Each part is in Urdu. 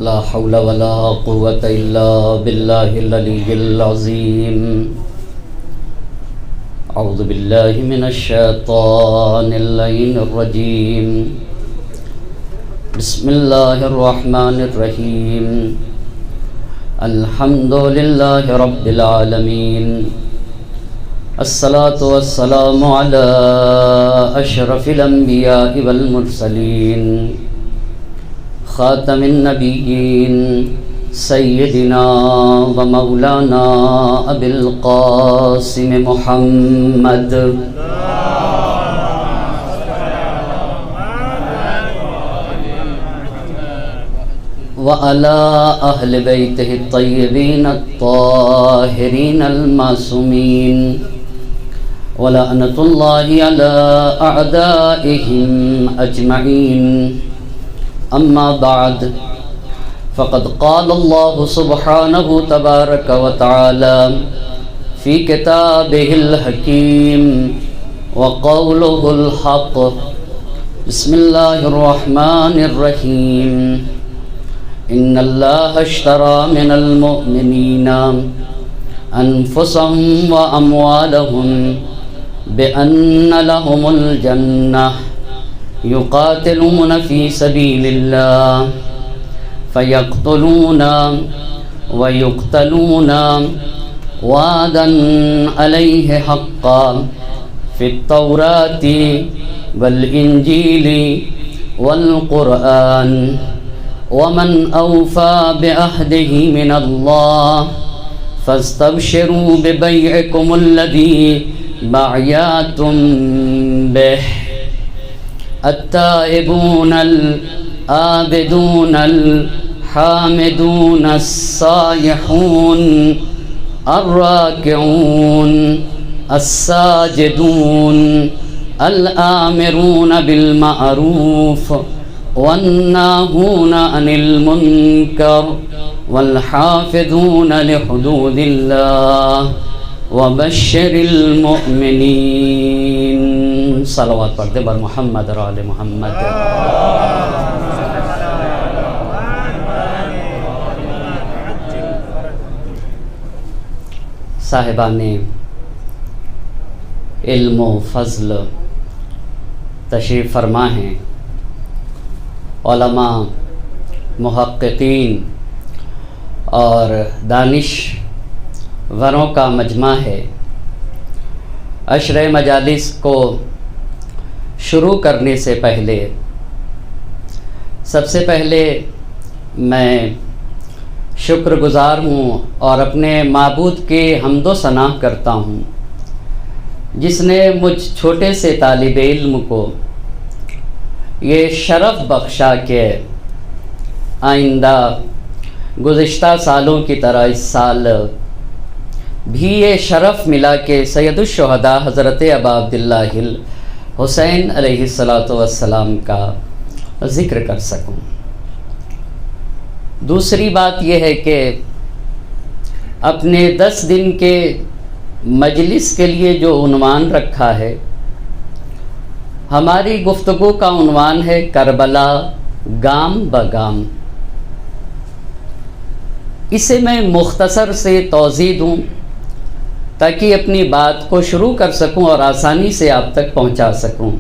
لا حول ولا قوة إلا بالله العلي العظيم. أعوذ بالله من الشيطان اللعين الرجيم. بسم الله الرحمن الرحيم. الحمد لله رب العالمين. الصلاة والسلام على أشرف الأنبياء والمرسلين خاتم النبيين سيدنا ومولانا أبي القاسم محمد وعلى أهل بيته الطيبين الطاهرين المعصومين ولعنة الله على أعدائهم أجمعين. أما بعد فقد قال الله سبحانه تبارك وتعالى في كتابه الحكيم وقوله الحق. بسم الله الرحمن الرحيم. إن الله اشترى من المؤمنين أنفسهم وأموالهم بأن لهم الجنة يقاتلون في سبيل الله فيقتلون ويقتلون وعدا عليه حقا في التوراة والإنجيل والقرآن ومن أوفى بعهده من الله فاستبشروا ببيعكم الذي بايعتم به. التائبون العابدون الحامدون السائحون الراكعون الساجدون الآمرون بالمعروف والناهون عن المنكر والحافظون لحدود الله وبشر المؤمنین. صلوات پڑھتے بر محمد اور آل محمد. صاحبان علم و فضل تشریف فرما ہیں. علماء، محققین اور دانشوروں کا مجمع ہے. عشرہ مجالس کو شروع کرنے سے پہلے سب سے پہلے میں شکر گزار ہوں اور اپنے معبود کے حمد و ثنا کرتا ہوں جس نے مجھ چھوٹے سے طالب علم کو یہ شرف بخشا کہ آئندہ گزشتہ سالوں کی طرح اس سال بھی یہ شرف ملا کہ سید الشہداء حضرت ابا عبداللہ حسین علیہ السلام کا ذکر کر سکوں. دوسری بات یہ ہے کہ اپنے 10 دن کے مجلس کے لیے جو عنوان رکھا ہے، ہماری گفتگو کا عنوان ہے کربلا گام بگام. اسے میں مختصر سے توضیح دوں تاکہ اپنی بات کو شروع کر سکوں اور آسانی سے آپ تک پہنچا سکوں.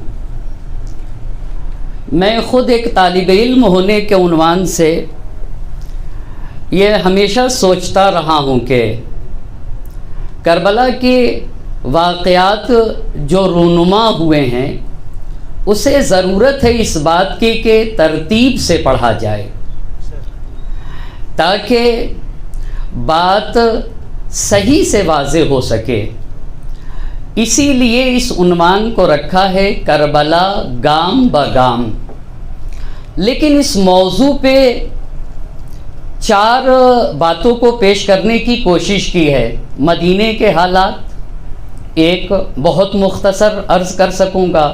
میں خود ایک طالب علم ہونے کے عنوان سے یہ ہمیشہ سوچتا رہا ہوں کہ کربلا کے واقعات جو رونما ہوئے ہیں اسے ضرورت ہے اس بات کی کہ ترتیب سے پڑھا جائے تاکہ بات صحیح سے واضح ہو سکے. اسی لیے اس عنوان کو رکھا ہے کربلا گام بگام. لیکن اس موضوع پہ 4 باتوں کو پیش کرنے کی کوشش کی ہے. مدینے کے حالات ایک بہت مختصر عرض کر سکوں گا،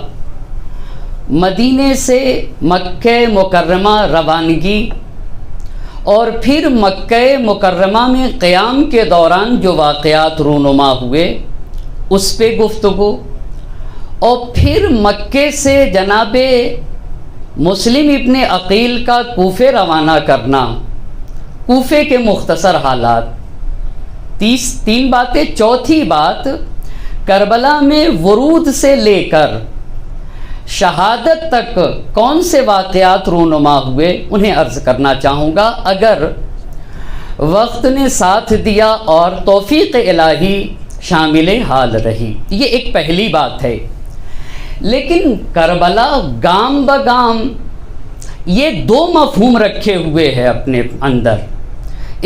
مدینے سے مکہ مکرمہ روانگی اور پھر مکہ مکرمہ میں قیام کے دوران جو واقعات رونما ہوئے اس پہ گفتگو، اور پھر مکے سے جناب مسلم ابن عقیل کا کوفے روانہ کرنا کوفے کے مختصر حالات، تین باتیں۔ چوتھی بات، کربلا میں ورود سے لے کر شہادت تک کون سے واقعات رونما ہوئے انہیں عرض کرنا چاہوں گا، اگر وقت نے ساتھ دیا اور توفیق الہی شامل حال رہی۔ یہ ایک پہلی بات ہے۔ لیکن کربلا گام بگام یہ دو مفہوم رکھے ہوئے ہے اپنے اندر۔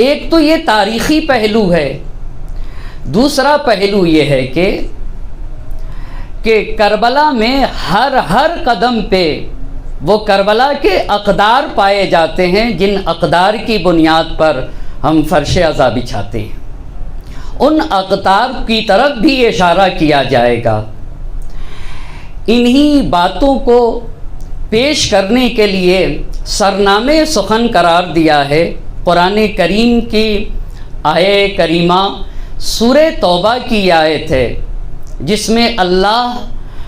ایک تو یہ تاریخی پہلو ہے، دوسرا پہلو یہ ہے کہ کربلا میں ہر قدم پہ وہ کربلا کے اقدار پائے جاتے ہیں، جن اقدار کی بنیاد پر ہم فرش عزا بچھاتے ہیں۔ ان اقدار کی طرف بھی اشارہ کیا جائے گا۔ انہی باتوں کو پیش کرنے کے لیے سرنامے سخن قرار دیا ہے قرآن کریم کی آیہ کریمہ سورہ توبہ کی آیت ہے، جس میں اللہ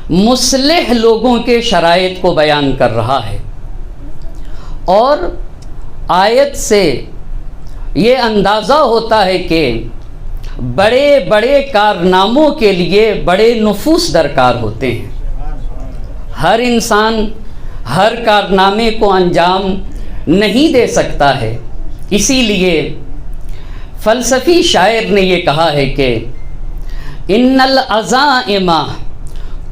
مصلح لوگوں کے شرائط کو بیان کر رہا ہے، اور آیت سے یہ اندازہ ہوتا ہے کہ بڑے بڑے کارناموں کے لیے بڑے نفوس درکار ہوتے ہیں۔ ہر انسان ہر کارنامے کو انجام نہیں دے سکتا ہے، اسی لیے فلسفی شاعر نے یہ کہا ہے کہ ان العزائم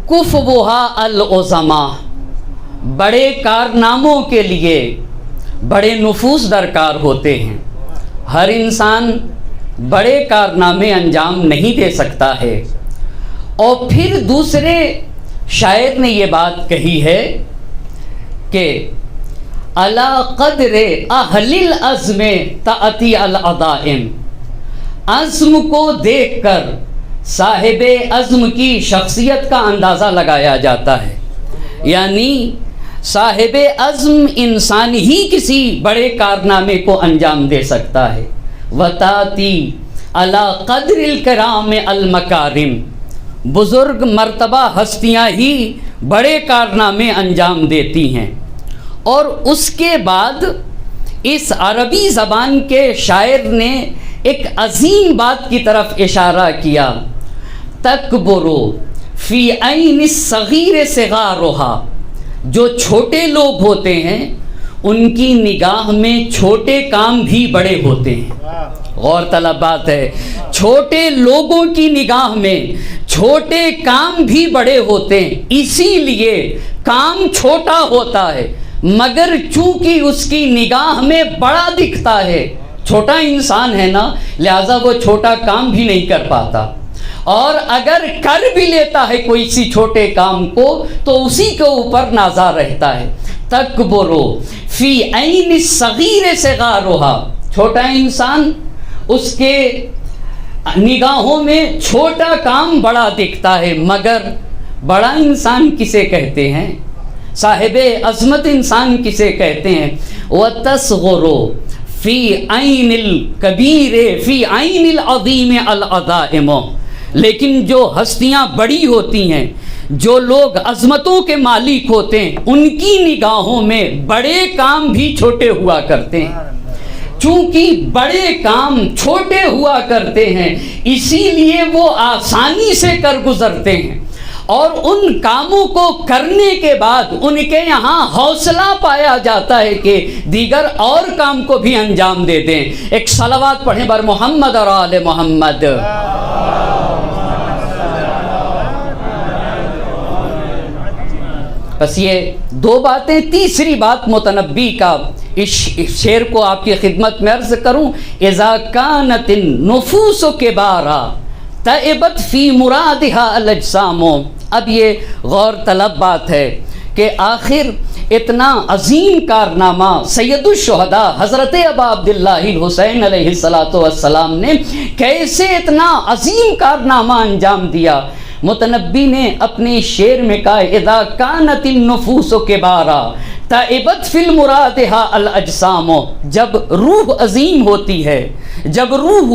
کفوها العظما، بڑے کارناموں کے لیے بڑے نفوس درکار ہوتے ہیں۔ ہر انسان بڑے کارنامے انجام نہیں دے سکتا ہے۔ اور پھر دوسرے شاعر نے یہ بات کہی ہے کہ علی قدر اہل العزم تأتی العزائم، عزم کو دیکھ کر صاحب عزم کی شخصیت کا اندازہ لگایا جاتا ہے، یعنی صاحب عزم انسان ہی کسی بڑے کارنامے کو انجام دے سکتا ہے۔ وتاتی علی قدر الکرام المکارم، بزرگ مرتبہ ہستیاں ہی بڑے کارنامے انجام دیتی ہیں۔ اور اس کے بعد اس عربی زبان کے شاعر نے ایک عظیم بات کی طرف اشارہ کیا، تکبرو فی عین الصغیر صغارھا، جو چھوٹے لوگ ہوتے ہیں ان کی نگاہ میں چھوٹے کام بھی بڑے ہوتے ہیں۔ غور طلب بات ہے، چھوٹے لوگوں کی نگاہ میں چھوٹے کام بھی بڑے ہوتے ہیں، اسی لیے کام چھوٹا ہوتا ہے مگر چونکہ اس کی نگاہ میں بڑا دکھتا ہے۔ چھوٹا انسان ہے نا، لہذا وہ چھوٹا کام بھی نہیں کر پاتا، اور اگر کر بھی لیتا ہے کوئی سی چھوٹے کام کو تو اسی کے اوپر نازا رہتا ہے۔ تکبرو فی عین الصغیر صغارھا، چھوٹا انسان اس کے نگاہوں میں چھوٹا کام بڑا دکھتا ہے، مگر بڑا انسان کسے کہتے ہیں؟ صاحب عظمت انسان کسے کہتے ہیں؟ وتصغرو فی عین الکبیر فی عین العظیم العظائم، لیکن جو ہستیاں بڑی ہوتی ہیں، جو لوگ عظمتوں کے مالک ہوتے ہیں، ان کی نگاہوں میں بڑے کام بھی چھوٹے ہوا کرتے ہیں۔ چونکہ بڑے کام چھوٹے ہوا کرتے ہیں اسی لیے وہ آسانی سے کر گزرتے ہیں، اور ان کاموں کو کرنے کے بعد ان کے یہاں حوصلہ پایا جاتا ہے کہ دیگر اور کام کو بھی انجام دے دیں۔ ایک صلوات پڑھیں بر محمد اور آل محمد۔ بس یہ دو باتیں۔ تیسری بات متنبی کا اس شعر کو آپ کی خدمت میں عرض کروں، اذا کانت النفوس کبارا تعبت فی مرادها الاجسام۔ اب یہ غور طلب بات ہے کہ آخر اتنا عظیم کارنامہ سید الشہداء حضرت ابا عبداللہ الحسین علیہ السلام نے کیسے اتنا عظیم کارنامہ انجام دیا؟ متنبی نے اپنے شعر میں کہا، اذا کانت النفوس کبارا تعبت فی المرادها الاجسام، جب روح عظیم ہوتی ہے، جب روح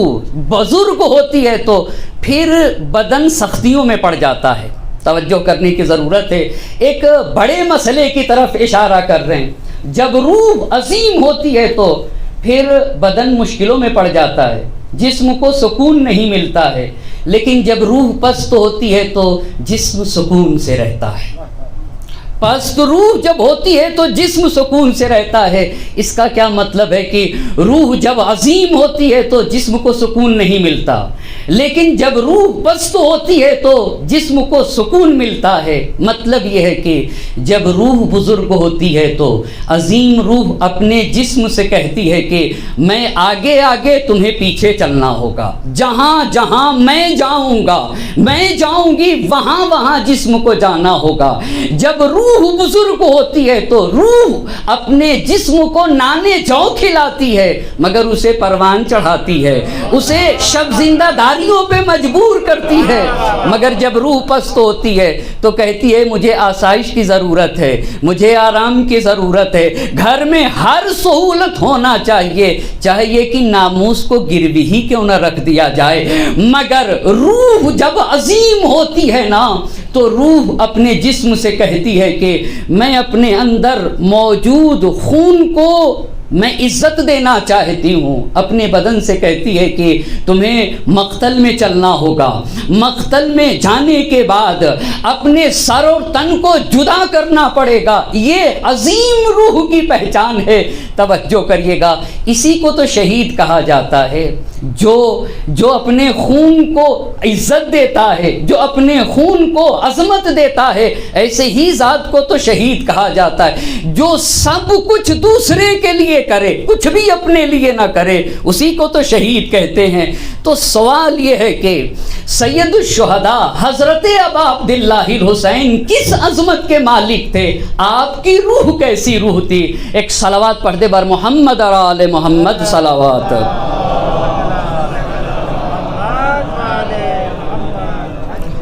بزرگ ہوتی ہے تو پھر بدن سختیوں میں پڑ جاتا ہے۔ توجہ کرنے کی ضرورت ہے، ایک بڑے مسئلے کی طرف اشارہ کر رہے ہیں۔ جب روح عظیم ہوتی ہے تو پھر بدن مشکلوں میں پڑ جاتا ہے، جسم کو سکون نہیں ملتا ہے، لیکن جب روح پست ہوتی ہے تو جسم سکون سے رہتا ہے۔ پست روح جب ہوتی ہے تو جسم سکون سے رہتا ہے۔ اس کا کیا مطلب ہے کہ روح جب عظیم ہوتی ہے تو جسم کو سکون نہیں ملتا، لیکن جب روح پست ہوتی ہے تو جسم کو سکون ملتا ہے۔ مطلب یہ ہے کہ جب روح بزرگ ہوتی ہے تو عظیم روح اپنے جسم سے کہتی ہے کہ میں آگے آگے تمہیں پیچھے چلنا ہوگا، جہاں جہاں میں جاؤں گا، میں جاؤں گی، وہاں وہاں جسم کو جانا ہوگا۔ جب روح بزرگ ہوتی ہے تو روح اپنے جسم کو نانے جو کھلاتی ہے مگر اسے پروان چڑھاتی ہے، اسے شب زندہ داریوں پہ مجبور کرتی ہے۔ مگر جب روح پست ہوتی ہے تو کہتی ہے مجھے آسائش کی ضرورت ہے، مجھے آرام کی ضرورت ہے، گھر میں ہر سہولت ہونا چاہیے، چاہیے کہ ناموس کو گروی ہی کیوں نہ رکھ دیا جائے۔ مگر روح جب عظیم ہوتی ہے نا تو روح اپنے جسم سے کہتی ہے کہ میں اپنے اندر موجود خون کو میں عزت دینا چاہتی ہوں۔ اپنے بدن سے کہتی ہے کہ تمہیں مقتل میں چلنا ہوگا، مقتل میں جانے کے بعد اپنے سر اور تن کو جدا کرنا پڑے گا۔ یہ عظیم روح کی پہچان ہے۔ توجہ کریے گا، اسی کو تو شہید کہا جاتا ہے، جو اپنے خون کو عزت دیتا ہے، جو اپنے خون کو عظمت دیتا ہے، ایسے ہی ذات کو تو شہید کہا جاتا ہے۔ جو سب کچھ دوسرے کے لیے کرے، کچھ بھی اپنے لیے نہ کرے، اسی کو تو شہید کہتے ہیں۔ تو سوال یہ ہے کہ سید الشہداء حضرت ابا عبداللہ الحسین کس عظمت کے مالک تھے؟ آپ کی روح کیسی روح تھی؟ ایک صلوات پڑھ دے بر محمد اور آل محمد صلوات۔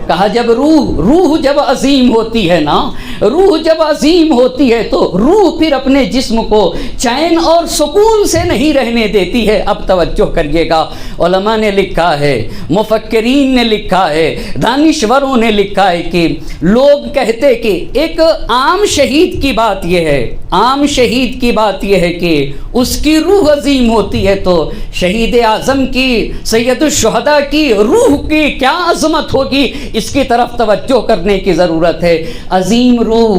کہا جب روح جب عظیم ہوتی ہے نا، روح جب عظیم ہوتی ہے تو روح پھر اپنے جسم کو چین اور سکون سے نہیں رہنے دیتی ہے۔ اب توجہ کریے گا، علماء نے لکھا ہے، مفکرین نے لکھا ہے، دانشوروں نے لکھا ہے کہ لوگ کہتے کہ ایک عام شہید کی بات یہ ہے، عام شہید کی بات یہ ہے کہ اس کی روح عظیم ہوتی ہے تو شہید اعظم کی، سید الشہداء کی روح کی کیا عظمت ہوگی، اس کی طرف توجہ کرنے کی ضرورت ہے۔ عظیم روح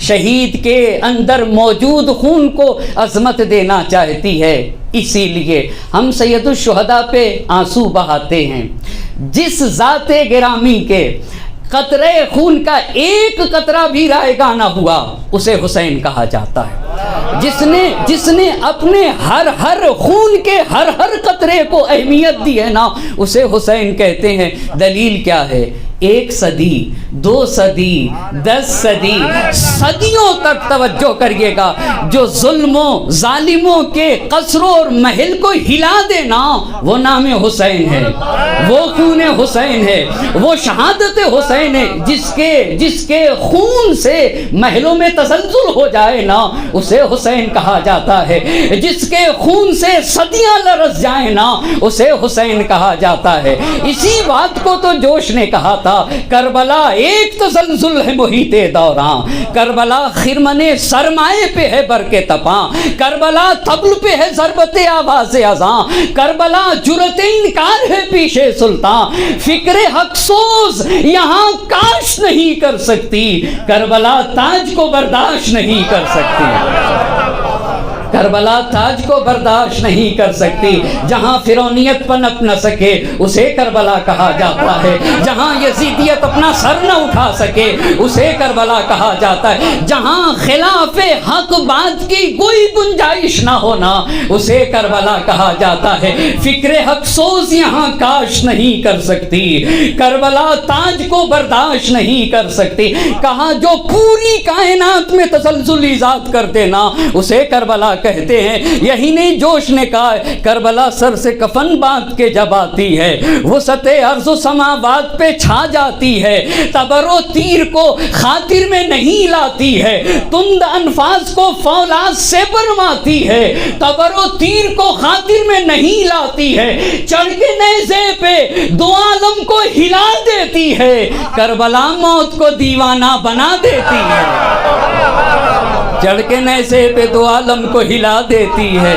شہید کے اندر موجود خون کو عظمت دینا چاہتی ہے، اسی لیے ہم سید الشہداء پہ آنسو بہاتے ہیں۔ جس ذات گرامی کے قطرے خون کا ایک قطرہ بھی رائگاں نہ ہوا اسے حسین کہا جاتا ہے۔ جس نے اپنے ہر خون کے ہر قطرے کو اہمیت دی ہے نا اسے حسین کہتے ہیں۔ دلیل کیا ہے؟ 1 صدی، 2 صدی، 10 صدی، صدیوں تک توجہ کریے گا، جو ظلموں ظالموں کے قصروں اور محل کو ہلا دینا وہ نام حسین ہے، وہ خون حسین ہے، وہ شہادت حسین ہے۔ جس کے خون سے محلوں میں تزلزل ہو جائے نا اسے حسین کہا جاتا ہے، جس کے خون سے صدیاں لرز جائیں نا اسے حسین کہا جاتا ہے۔ اسی بات کو تو جوش نے کہا تھا، کربلا ایک تزلزل ہے محیط دوراں، کربلا خرمن سرمائے پہ ہے برق تپاں، کربلا طبل پہ ہے ضربت آواز اذاں، کربلا جرت انکار ہے پیشے سلطان، فکر حق سوز یہاں کاش نہیں کر سکتی، کربلا تاج کو برداشت نہیں کر سکتی، کربلا تاج کو برداشت نہیں کر سکتی۔ جہاں فرعونیت پنپ نہ سکے اسے کربلا کہا جاتا ہے، جہاں یزیدیت اپنا سر نہ اٹھا سکے اسے کربلا کہا جاتا ہے، جہاں خلاف حق بات کی کوئی گنجائش نہ ہونا اسے کربلا کہا جاتا ہے۔ فکر حق سوز یہاں کاش نہیں کر سکتی، کربلا تاج کو برداشت نہیں کر سکتی۔ کہا جو پوری کائنات میں تسلسل ایجاد کر دینا اسے کربلا کہتے ہیں۔ یہی نہیں جوش نے کہا کربلا سر سے کفن باندھ کے جب آتی ہے وہ سطح ارض و سماوات پہ چھا جاتی ہے، تبر و تیر کو خاطر میں نہیں لاتی ہے، تند انفاس کو فولاد سے برماتی ہے، تبر و تیر کو خاطر میں نہیں لاتی ہے، چڑھ کے نیزے پہ دو عالم کو ہلا دیتی ہے، کربلا موت کو دیوانہ بنا دیتی ہے، چڑھ کے نیزے پہ دو عالم کو ہلا دیتی ہے،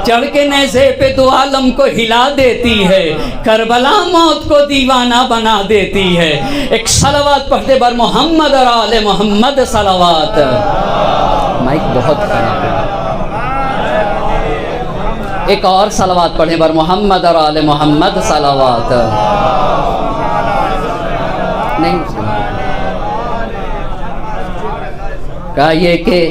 چڑھ کے نیزے پہ دو عالم کو ہلا دیتی ہے، کربلا موت کو دیوانہ بنا دیتی ہے۔ ایک صلوات پڑھتے بر محمد اور آل محمد صلوات۔ مائک بہت خراب ہے، ایک اور صلوات پڑھیں بر محمد اور آل محمد صلوات۔ نہیں کہا یہ کہ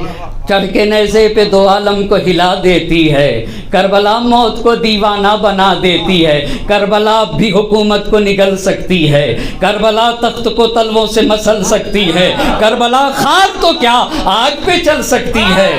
چڑھ کے نیزے پہ دو عالم کو ہلا دیتی ہے، کربلا موت کو دیوانہ بنا دیتی ہے، کربلا بھی حکومت کو نگل سکتی ہے، کربلا تخت کو تلووں سے مسل سکتی ہے، کربلا خار تو کیا آگ پہ چل سکتی ہے،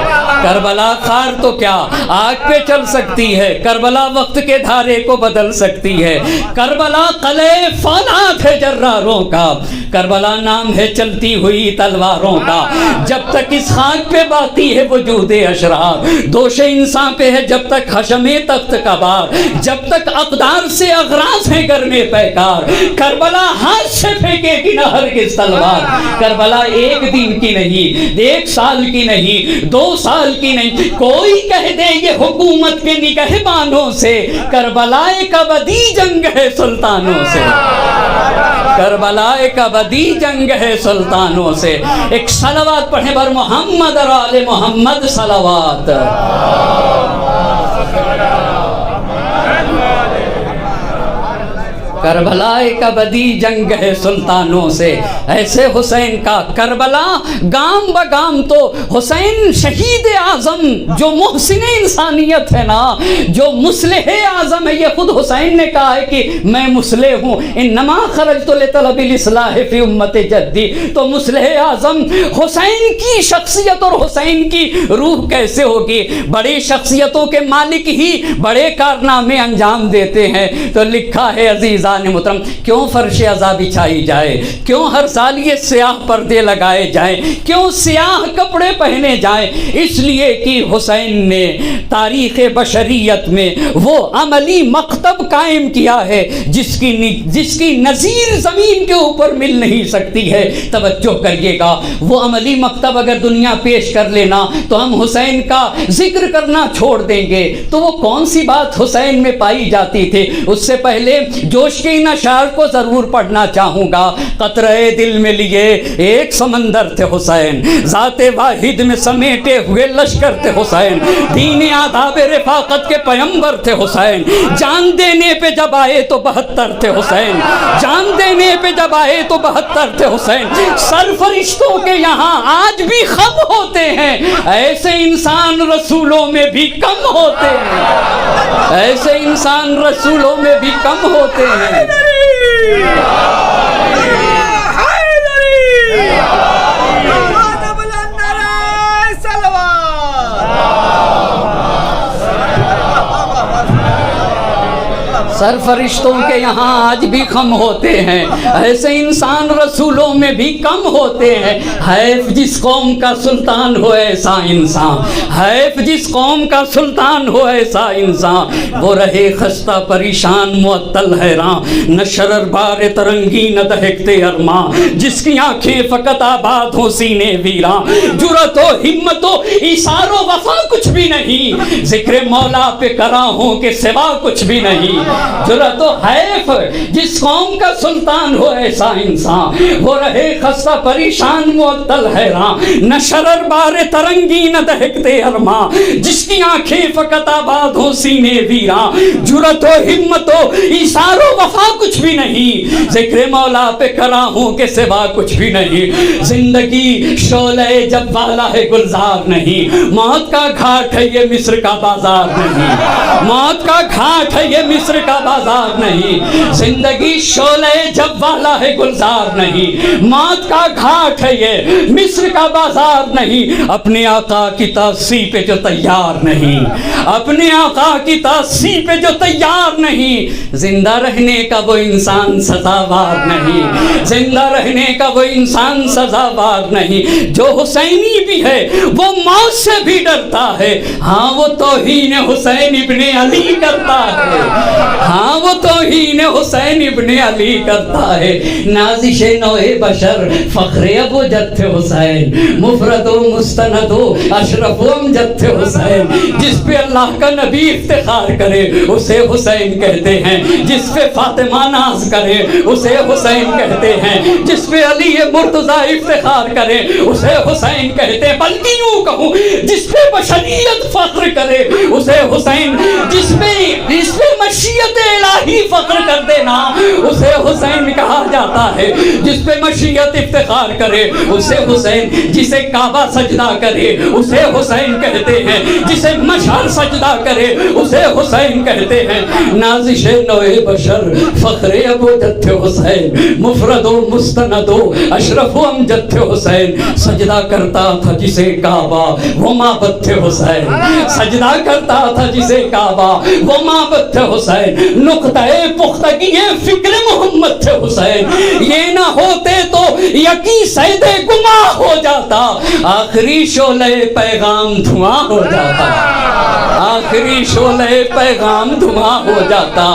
کربلا خار تو کیا آگ پہ چل سکتی ہے، کربلا وقت کے دھارے کو بدل سکتی ہے، کربلا قلعہ فولاد ہے جراروں کا، کربلا نام ہے چلتی ہوئی تلواروں کا، جب تک اس خاک پہ باقی ہے وجود اشرار، دوش انسان پہ ہے جب تک حشم تخت کا بار، جب تک اقدار سے اغراض ہے گھر میں پیکار، کربلا ہاتھ سے پھینکے گی نہ ہرگز تلوار، کربلا ایک دن کی نہیں، ایک سال کی نہیں، 2 سال کی نہیں، کوئی کہہ دے یہ حکومت کے نگہبانوں سے، کربلا ایک ابدی جنگ ہے سلطانوں سے، کربلا ایک ابدی جنگ ہے سلطانوں سے۔ ایک صلوات پڑھیں بر محمد اور آل محمد صلوات۔ کربلا ایک ابدی جنگ ہے سلطانوں سے، ایسے حسین کا کربلا گام بگام تو حسین شہید اعظم جو محسن انسانیت ہے نا، جو مصلح اعظم ہے، یہ خود حسین نے کہا ہے کہ میں مصلح ہوں، انما خرجت لطلب الاصلاح فی امت جدی، تو مصلح اعظم حسین کی شخصیت اور حسین کی روح کیسے ہوگی؟ بڑی شخصیتوں کے مالک ہی بڑے کارنامے انجام دیتے ہیں، تو لکھا ہے عزیز محترم، کیوں فرش عزا بچھائی جائے، کیوں ہر سال یہ سیاہ پردے لگائے جائیں، کیوں سیاہ کپڑے پہنے جائیں؟ اس لیے کہ حسین نے تاریخ بشریت میں وہ عملی مکتب قائم کیا ہے جس کی نظیر زمین کے اوپر مل نہیں سکتی ہے۔ توجہ کریے گا، وہ عملی مکتب اگر دنیا پیش کر لینا تو ہم حسین کا ذکر کرنا چھوڑ دیں گے، تو وہ کون سی بات حسین میں پائی جاتی تھی؟ اس سے پہلے جوش کے ان اشعار کو ضرور پڑھنا چاہوں گا۔ قطرے دل میں لیے ایک سمندر تھے حسین، ذات واحد میں سمیٹے ہوئے لشکر تھے حسین، دین آداب رفاقت کے پیمبر تھے حسین، جان دینے پہ جب آئے تو 72 تھے حسین، جان دینے پہ جب آئے تو 72 تھے حسین۔ سرفرشتوں کے یہاں آج بھی خم ہوتے ہیں، ایسے انسان رسولوں میں بھی کم ہوتے ہیں، ایسے انسان رسولوں میں بھی کم ہوتے ہیں۔ سرفرشتوں کے یہاں آج بھی کم ہوتے ہیں، ایسے انسان رسولوں میں بھی کم ہوتے ہیں۔ حیف جس قوم کا سلطان ہو ایسا انسان، حیف جس قوم کا سلطان ہو ایسا انسان، وہ رہے خستہ پریشان معطل حیران، نہ شرر بار ترنگی نہ دہکتے ارماں، جس کی آنکھیں فقط آباد ہوں سینے ویراں، جرأت و ہمت و ایثار و وفا کچھ بھی نہیں، ذکر مولا پہ کراہوں کے سوا کچھ بھی نہیں۔ جرأت و حیف جس قوم کا سلطان ہو ایسا انسان، وہ رہے خستہ پریشان معطل حیران، نہ شرر بار ترنگی نہ دہکتے ارماں، جس کی آنکھیں فقط آباد ہوں سینے ویراں، جرأت و ہمت و ایثار و وفا کچھ بھی نہیں، ذکر مولا پہ کراہوں کے سوا کچھ بھی نہیں۔ زندگی شعلہ جب والا ہے گلزار نہیں، موت کا گھاٹ ہے یہ مصر کا بازار نہیں، موت کا گھاٹ ہے یہ مصر کا بازار نہیں، زندگی شعلہ جب والا ہے گلزار نہیں، موت کا گھاٹ ہے یہ مصر کا بازار نہیں۔ اپنے آقا کی تاسی پہ جو تیار نہیں، اپنے آقا کی تاسی پہ جو تیار نہیں، زندہ رہنے کا وہ انسان سزاوار نہیں، زندہ رہنے کا وہ انسان سزاوار نہیں۔ جو حسینی بھی ہے وہ موت سے بھی ڈرتا ہے، ہاں وہ توہین حسین ابن علی کرتا ہے، ہاں وہ توہین حسین ابن علی کرتا ہے. نازش نوع بشر فخر ابو جد حسین، مفرد و مستند و اشرف و امجد حسین. جس پہ اللہ کا نبی افتخار کرے اسے حسین کہتے ہیں، جس پہ فاطمہ ناز کرے اسے حسین کہتے ہیں، جس پہ علی مرتضیٰ افتخار کرے اسے حسین کہتے ہیں. بلکہ یوں کہوں جس پہ بشریت فخر کرے اسے حسین، جس پہ مشیت الہی فخر کر دینا اسے حسین کہا جاتا ہے. جس پہ مشیت افتخار کرے اسے حسین، جسے کعبہ سجدہ کرے اسے حسین کہتے ہیں، جسے مشعر سجدہ کرے اسے حسین کہتے ہیں. نازش نوع بشر فخر ابو جد حسین، مفرد و مستند و اشرف و امجد حسین. سجدہ کرتا تھا جسے کعبہ وہ معبد تھے حسین، سجدہ کرتا تھا جسے کعبہ وہ معبد تھے حسین. نقطۂ پختگی فکر محمد تھے حسین. یہ نہ ہوتے تو یقین سید گماہ ہو جاتا، آخری شعلہ پیغام دھواں ہو جاتا، آخری شعلہ پیغام دھواں ہو جاتا.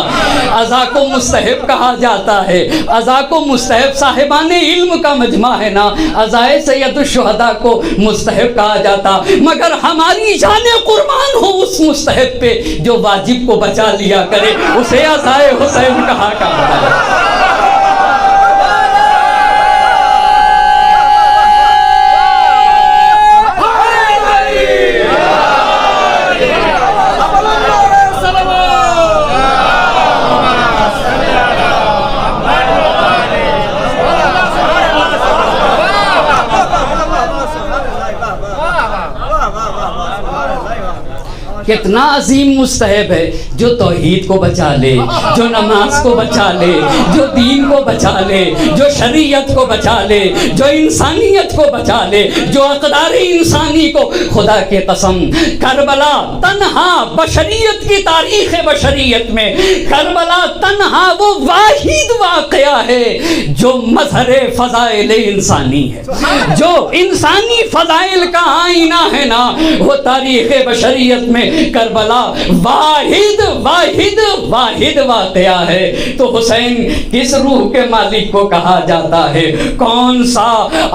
عزا کو مستحب کہا جاتا ہے، عزا کو مستحب صاحبان علم کا مجمع ہے نا، عزائے سید الشہداء کو مستحب کہا جاتا. مگر ہماری جان قربان ہو اس مستحب پہ جو واجب کو بچا لیا کرے اسے عزائے حسین کہا کرتا ہے. کتنا عظیم مستحب ہے جو توحید کو بچا لے، جو نماز کو بچا لے، جو دین کو بچا لے، جو شریعت کو بچا لے، جو انسانیت کو بچا لے، جو اقدار انسانی کو. خدا کی قسم کربلا تنہا بشریت کی تاریخ بشریت میں کربلا تنہا وہ واحد واقعہ ہے جو مظہر فضائل انسانی ہے، جو انسانی فضائل کا آئینہ ہے نا. وہ تاریخ بشریت میں کربلا واحد واحد واحد واقعہ ہے. تو حسین کس روح کے مالک کو کہا جاتا ہے؟ کون سا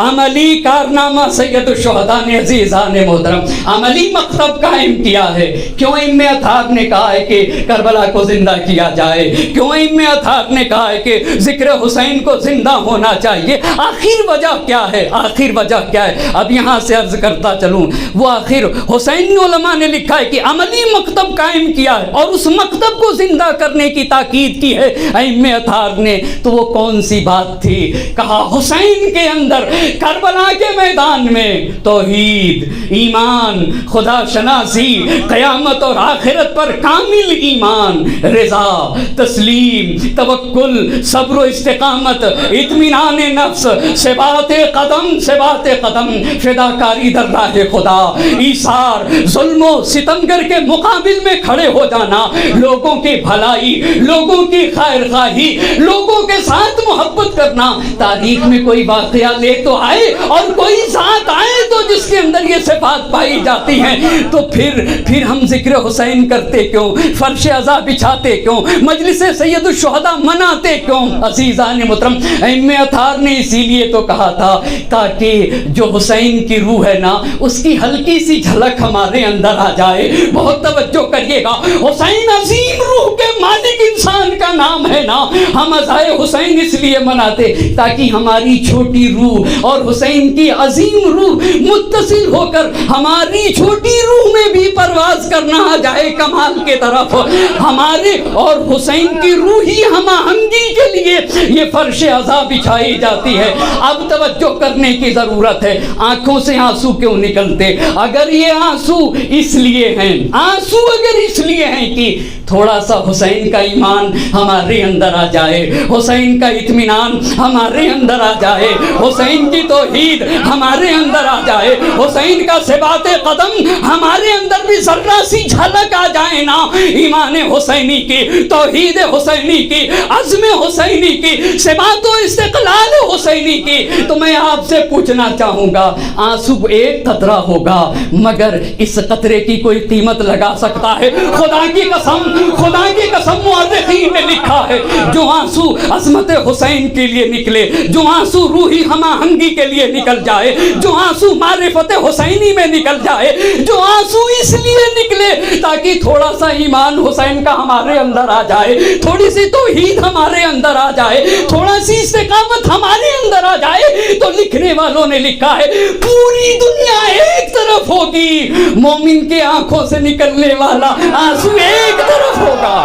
عملی کارنامہ سید الشہداء نے عزیزان محترم عملی مکتب قائم کیا ہے؟ کیوں ائمہ اطہار نے کہا ہے کہ کربلا کو زندہ کیا جائے؟ کیوں ائمہ اطہار نے کہا ہے کہ ذکر حسین کو زندہ ہونا چاہیے؟ آخر وجہ کیا ہے؟ آخر وجہ کیا ہے؟ اب یہاں سے عرض کرتا چلوں. وہ آخر حسین علماء نے لکھا ہے کہ عملی مکتب قائم کیا ہے اور اس مکتب کو زندہ کرنے کی تاکید کی ہے ائمہ اطہار نے. تو وہ کون سی بات تھی؟ کہا حسین کے اندر کربلا کے میدان میں توحید، ایمان، خدا شناسی، قیامت اور آخرت پر کامل ایمان، رضا، تسلیم، توکل، صبر و استقامت، اطمینان نفس، ثبات قدم، فداکاری در راہ خدا، ایثار، ظلم و ستمگر کے مقابل میں کھڑے ہو جانا، لوگوں کی بھلائی، لوگوں کی خیر خواہی، لوگوں کے ساتھ محبت کرنا. تاریخ میں کوئی واقعہ لے تو آئے اور کوئی ذات آئے تو جس کے اندر یہ صفات پائی جاتی ہیں، تو پھر ہم ذکر حسین کرتے کیوں؟ فرش عزا بچھاتے کیوں؟ مجلس سید الشہداء مناتے کیوں؟ عزیزان محترم ائمہ اطہار نے اسی لیے تو کہا تھا تاکہ جو حسین کی روح ہے نا اس کی ہلکی سی جھلک ہمارے اندر آ جائے. بہت توجہ کریے گا، حسین عظیم روح کے مالک انسان کا نام ہے نا. ہم عزائے حسین اس لیے مناتے تاکہ ہماری چھوٹی روح اور حسین کی عظیم روح متصل ہو کر ہماری چھوٹی روح میں بھی پرواز کرنا آ جائے کمال کے طرف. ہمارے اور حسین کی روحی ہم آہنگی کے لیے یہ فرش عزا بچھائی جاتی ہے. اب توجہ کرنے کی ضرورت ہے. آنکھوں سے آنسو کیوں نکلتے؟ اگر یہ آنسو اس لیے ہیں، آنسو اگر اس لیے ہیں کہ تھوڑا سا حسین کا ایمان ہمارے اندر آ جائے، حسین کا اطمینان ہمارے اندر آ جائے، حسین کی توحید ہمارے اندر آ جائے، حسین کا ثبات قدم ہمارے اندر بھی ذرہ سی جھلک آ جائے نا، ایمان حسینی کی، توحید حسینی کی، عزم حسینی کی، ثبات و استقلال حسینی کی، تو میں آپ سے پوچھنا چاہوں گا، آنسو ایک قطرہ ہوگا مگر اس قطرے کی کوئی قیمت لگا سکتا ہے؟ خدا کی قسم خدا کی قسم مورخین نے لکھا ہے جو آنسو عظمت حسین کے لیے نکلے، جو آنسو روحی ہم آہنگی کے لیے نکل جائے، جو آنسو معرفت حسینی میں نکل جائے، جو آنسو اس لیے نکلے تاکہ تھوڑا سا ایمان حسین کا ہمارے اندر آ جائے، تھوڑی سی توحید ہمارے اندر آ جائے، تھوڑا سی استقامت ہمارے اندر آ جائے، تو لکھنے والوں نے لکھا ہے پوری دنیا ایک طرف ہوگی، مومن کے آنکھوں سے نکلنے والا آنسو ایک طرف ہوگا،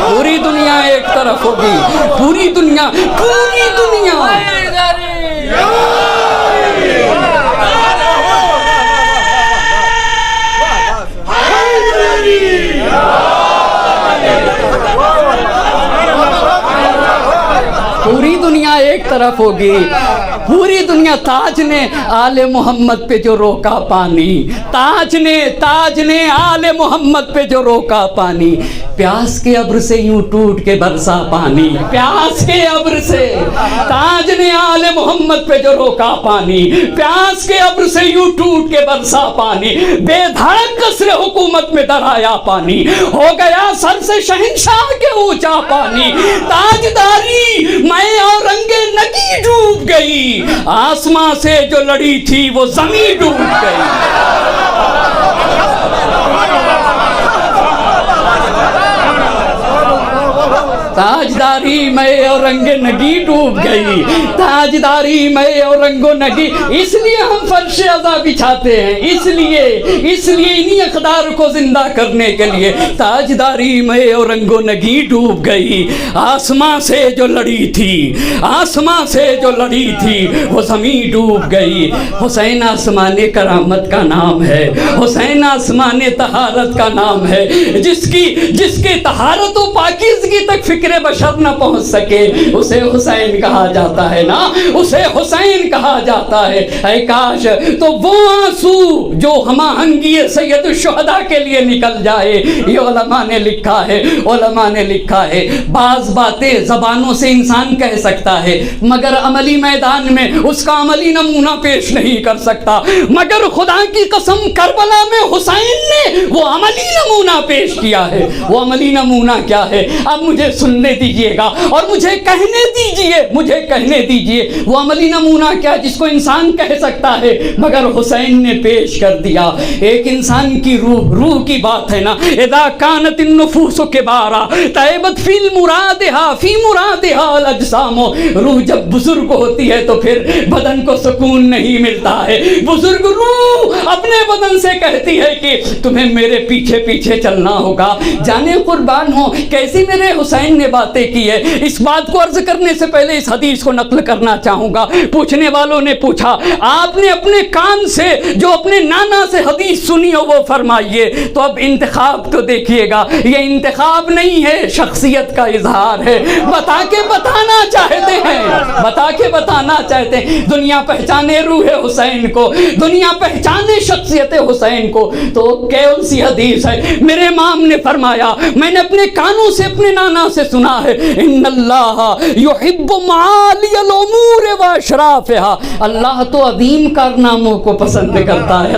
پوری دنیا ایک طرف ہوگی، پوری دنیا پوری دنیا ایک طرف ہوگی، پوری دنیا. تاج نے آل محمد پہ جو روکا پانی، تاج نے آل محمد پہ جو روکا پانی، پیاس کے ابر سے یوں ٹوٹ کے برسا پانی، پیاس کے ابر سے. تاج نے آل محمد پہ جو روکا پانی، پیاس کے ابر سے یوں ٹوٹ کے برسا پانی، بے دھڑک قصر حکومت میں درایا پانی، ہو گیا سر سے شہنشاہ کے اونچا پانی. تاجداری میں اور رنگ نگی ڈوب گئی، آسمان سے جو لڑی تھی وہ زمین ڈوب گئی. تاجداری میں اور رنگ نگی ڈوب گئی، تاجداری میں اور رنگ و نگی. اس لیے ہم فرش عزا بچھاتے ہیں، اس لیے انہی اقدار کو زندہ کرنے کے لیے. تاجداری میں اور رنگ و نگی ڈوب گئی، آسمان سے جو لڑی تھی، آسمان سے جو لڑی تھی وہ زمین ڈوب گئی. حسین آسمان کرامت کا نام ہے، حسین آسمان طہارت کا نام ہے. جس کے طہارت و پاکیزگی تک فکر بشر نہ پہنچ سکے اسے حسین کہا جاتا ہے نا، اسے حسین کہا جاتا ہے. اے کاش تو وہ آنسو جو ہم آہنگی سید الشہداء کے لیے نکل جائے. یہ علماء نے لکھا ہے بعض باتیں زبانوں سے انسان کہہ سکتا ہے مگر عملی میدان میں اس کا عملی نمونہ پیش نہیں کر سکتا. مگر خدا کی قسم کربلا میں حسین نے وہ عملی نمونہ پیش کیا ہے. وہ عملی نمونہ کیا ہے؟ اب مجھے سننے دیجئے گا اور مجھے کہنے دیجئے وہ عملی نمونہ کیا جس کو انسان کہہ سکتا ہے مگر حسین نے پیش کر دیا. ایک انسان کی روح کی بات ہے نا، اذا کانت النفوس کبارا طیبت فی مرادها الاجسام. روح جب بزرگ ہوتی ہے تو پھر بدن کو سکون نہیں ملتا ہے. بزرگ روح اپنے بدن سے کہتی ہے کہ تمہیں میرے پیچھے چلنا ہوگا. جانے قربان ہو کیسی میرے حسین نے باتیں کی ہے. اس بات کو عرض کرنے سے پہلے اس حدیث کو نقل کرنا چاہوں گا. پوچھنے والوں نے پوچھا آپ نے اپنے کان سے جو اپنے نانا سے حدیث سنی ہو وہ فرمائیے. تو اب انتخاب تو دیکھیے گا، یہ انتخاب نہیں ہے، شخصیت کا اظہار ہے. بتا کے بتانا چاہتے ہیں. دنیا پہچانے روح حسین کو، دنیا پہچانے شخصیت حسین کو تو کون سی حدیث ہے؟ میرے امام نے فرمایا، میں نے اپنے کانوں سے اپنے نانا سے سنا ہے، ان اللہ یحب معالی الامور و اشرافها. اللہ تو عظیم کارناموں کو پسند کرتا ہے.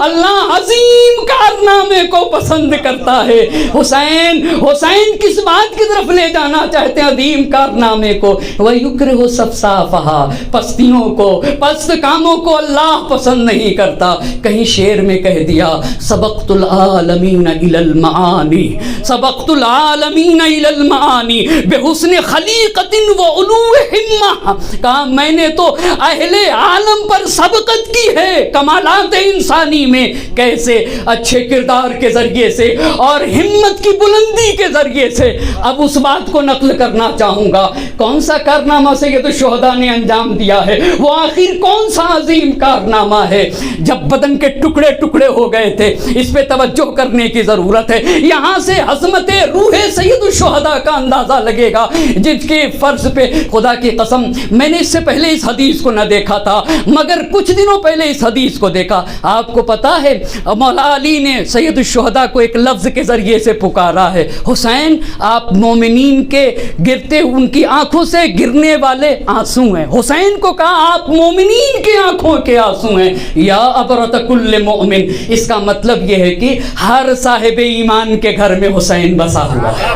اللہ عظیم کارنامے کو پسند کرتا ہے. حسین کس بات کی طرف لے جانا چاہتے ہیں؟ عظیم کارنامے کو. وَيُكْرِهُ صَفْصَافَهَا، پستیوں کو، پست کاموں کو اللہ پسند نہیں کرتا. کہیں شعر میں کہہ دیا سبقت العالمین الی المعانی، سبقت العالمین الی المعانی بحسن خلیقت و علو ہمہ. کہا میں نے تو اہل عالم پر سبقت کی ہے کمالات انسانی میں. کیسے؟ اچھے کردار کے ذریعے سے اور ہمت کی بلندی کے ذریعے سے. اب اس بات کو نقل کرنا چاہوں گا. کون سا کارنامہ سید الشہداء نے انجام دیا ہے؟ وہ آخر کون سا عظیم کارنامہ ہے؟ جب بدن کے ٹکڑے ٹکڑے ہو گئے تھے، اس پہ توجہ کرنے کی ضرورت ہے. یہاں سے عظمت روح سید الشہداء شہداء کا اندازہ لگے گا جس کے فرض پہ خدا کی قسم میں نے اس سے پہلے اس حدیث کو نہ دیکھا تھا مگر کچھ دنوں پہلے اس حدیث کو دیکھا. آپ کو پتا ہے مولا علی نے سید الشہداء کو ایک لفظ کے ذریعے سے پکارا ہے, حسین آپ مومنین کے گرتے ان کی آنکھوں سے گرنے والے آنسو ہیں. حسین کو کہا آپ مومنین کی آنکھوں کے آنسو ہیں. یا عبرت کل مومن, اس کا مطلب یہ ہے کہ ہر صاحب ایمان کے گھر میں حسین بسا ہوا ہے,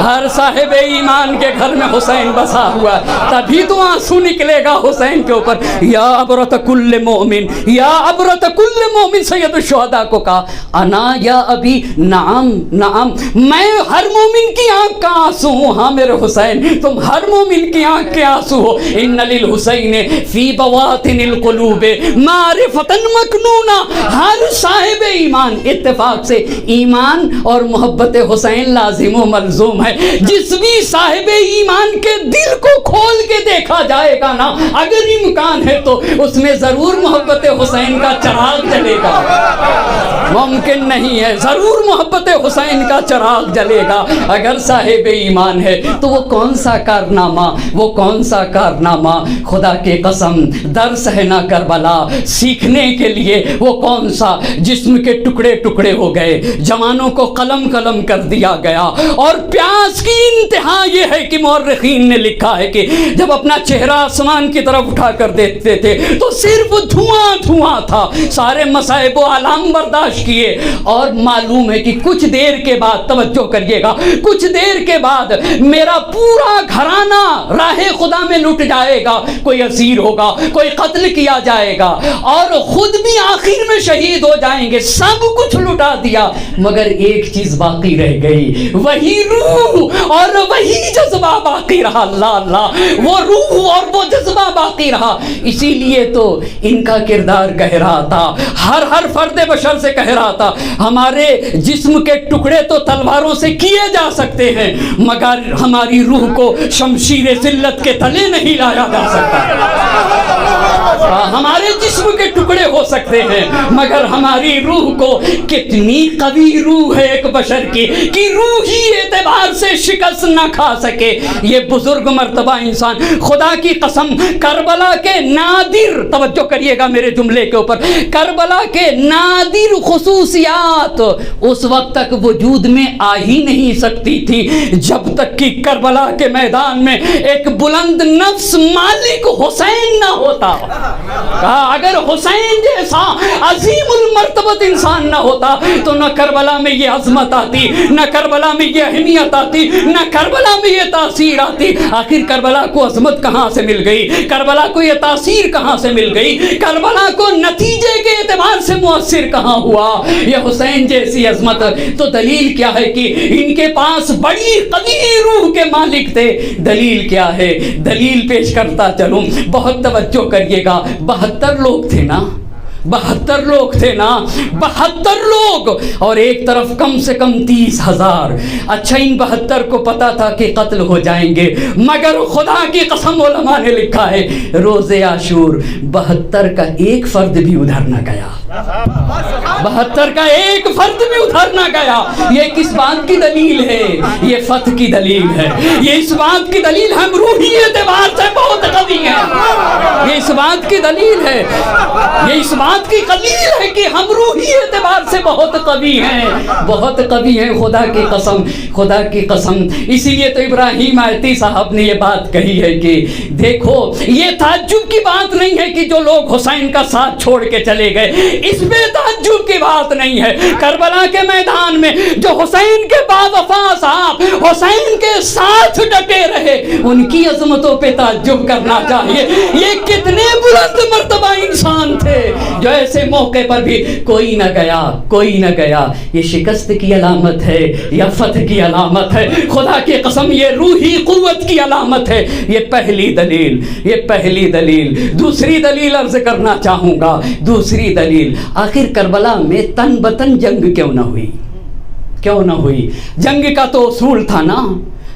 ہر صاحب ایمان کے گھر میں حسین بسا ہوا ہے, تبھی تو آنسو نکلے گا حسین کے اوپر. یا عبرت کل مومن, یا عبرت کل مومن, سید الشہداء کو کہا انا یا ابی, نعم نعم, میں ہر مومن کی آنکھ کا آنسو ہوں. ہاں میرے حسین تم ہر مومن کی آنکھ کے آنسو ہو. ان للحسین فی بواطن القلوب معرفتا مکنونا, ہر صاحب ایمان, اتفاق سے ایمان اور محبت حسین لازم و ملزوم ہے. جس بھی صاحب ایمان کے دل کو کھول کے دیکھا جائے گا نا, اگر امکان ہے تو اس میں ضرور محبت حسین کا چراغ جلے گا. ممکن نہیں ہے, ضرور محبت حسین کا چراغ جلے گا اگر صاحب ایمان ہے. تو وہ کون سا کارنامہ, وہ کون سا کارنامہ, خدا کی قسم درس ہے نا کربلا, سیکھنے کے لیے وہ کون سا, جسم کے ٹکڑے ٹکڑے ہو گئے, جوانوں کو قلم قلم کر دیا گیا. اور پیاس کی انتہا یہ ہے کہ مورخین نے لکھا ہے کہ جب اپنا چہرہ آسمان کی طرف اٹھا کر دیکھتے تھے تو صرف دھواں دھواں تھا. سارے مصائب و آلام برداشت کیے, اور معلوم ہے کہ کچھ دیر کے بعد, توجہ کریے گا, کچھ دیر کے بعد میرا پورا گھرانہ راہ خدا میں لٹ جائے گا, کوئی اسیر ہوگا, کوئی قتل کیا جائے گا, اور خود بھی آخر میں شہید ہو جائیں گے. سب کچھ لٹا دیا مگر ایک چیز باقی رہ گئی, وہی روح اور وہی جذبہ باقی رہا. اللہ اللہ, وہ روح اور وہ جذبہ باقی رہا. اسی لیے تو ان کا کردار کہہ رہا تھا, ہر فرد بشر سے کہہ رہا تھا, ہمارے جسم کے ٹکڑے تو تلواروں سے کیے جا سکتے ہیں مگر ہماری روح کو شمشیر ذلت کے تلے نہیں لایا جا سکتا. ہمارے جسم کے ٹکڑے ہو سکتے ہیں مگر ہماری روح کو, کتنی قوی روح ہے ایک بشر کی کہ روح ہی اعتبار سے شکست نہ کھا سکے. یہ بزرگ مرتبہ انسان, خدا کی قسم کربلا کے نادر, توجہ کریے گا میرے جملے کے اوپر, کربلا کے نادر خصوصیات اس وقت تک وجود میں آ ہی نہیں سکتی تھی جب تک کہ کربلا کے میدان میں ایک بلند نفس مالک حسین نہ ہوتا. اگر حسین جیسا عظیم المرتبت انسان نہ ہوتا تو نہ کربلا میں یہ عظمت آتی, نہ کربلا میں یہ اہمیت آتی, نہ کربلا میں یہ تاثیر آتی. آخر کربلا کو عظمت کہاں سے مل گئی, کربلا کو یہ تاثیر کہاں سے مل گئی, کربلا کو نتیجے کے اعتبار سے مؤثر کہاں ہوا یہ حسین جیسی عظمت. تو دلیل کیا ہے کہ ان کے پاس بڑی قوی روح کے مالک تھے. دلیل کیا ہے, دلیل پیش کرتا چلوں, بہت توجہ کریے گا. 72 لوگ تھے نا, 72 لوگ تھے نا, 72 لوگ, اور ایک طرف کم سے کم 30,000. اچھا ان 72 کو پتا تھا کہ قتل ہو جائیں گے مگر خدا کی قسم علماء نے لکھا ہے روز عاشور 72 کا ایک فرد بھی ادھر نہ گیا, 72 کا ایک فرد بھی ادھر نہ گیا. یہ کس بات کی دلیل ہے, یہ فتح کی دلیل ہے, یہ اس بات کی دلیل ہم روحی اعتبار سے بہت قوی ہیں, یہ اس بات کی دلیل ہے, یہ اس بات کی دلیل ہے کہ ہم روحی اعتبار سے بہت قوی ہیں, بہت قوی ہیں. خدا کی قسم, خدا کی قسم. اسی لیے تو ابراہیم آیتی صاحب نے یہ بات کہی ہے کہ دیکھو یہ تعجب کی بات نہیں ہے کہ جو لوگ حسین کا ساتھ چھوڑ کے چلے گئے, اس میں تعجب کی بات نہیں ہے. کربلا کے میدان میں جو حسین کے باوفا صاحب حسین کے ساتھ ڈٹے رہے, ان کی عظمتوں پہ تعجب کرنا چاہیے. یہ کتنے بلند مرتبہ انسان تھے جو ایسے موقع پر بھی کوئی نہ گیا, کوئی نہ گیا. یہ شکست کی علامت ہے یا فتح کی علامت ہے؟ خدا کی قسم یہ روحی قوت کی علامت ہے. یہ پہلی دلیل, یہ پہلی دلیل. دوسری دلیل عرض کرنا چاہوں گا, دوسری دلیل, آخر کربلا میں تن بتن جنگ کیوں نہ ہوئی, کیوں نہ ہوئی؟ جنگ کا تو اصول تھا نا,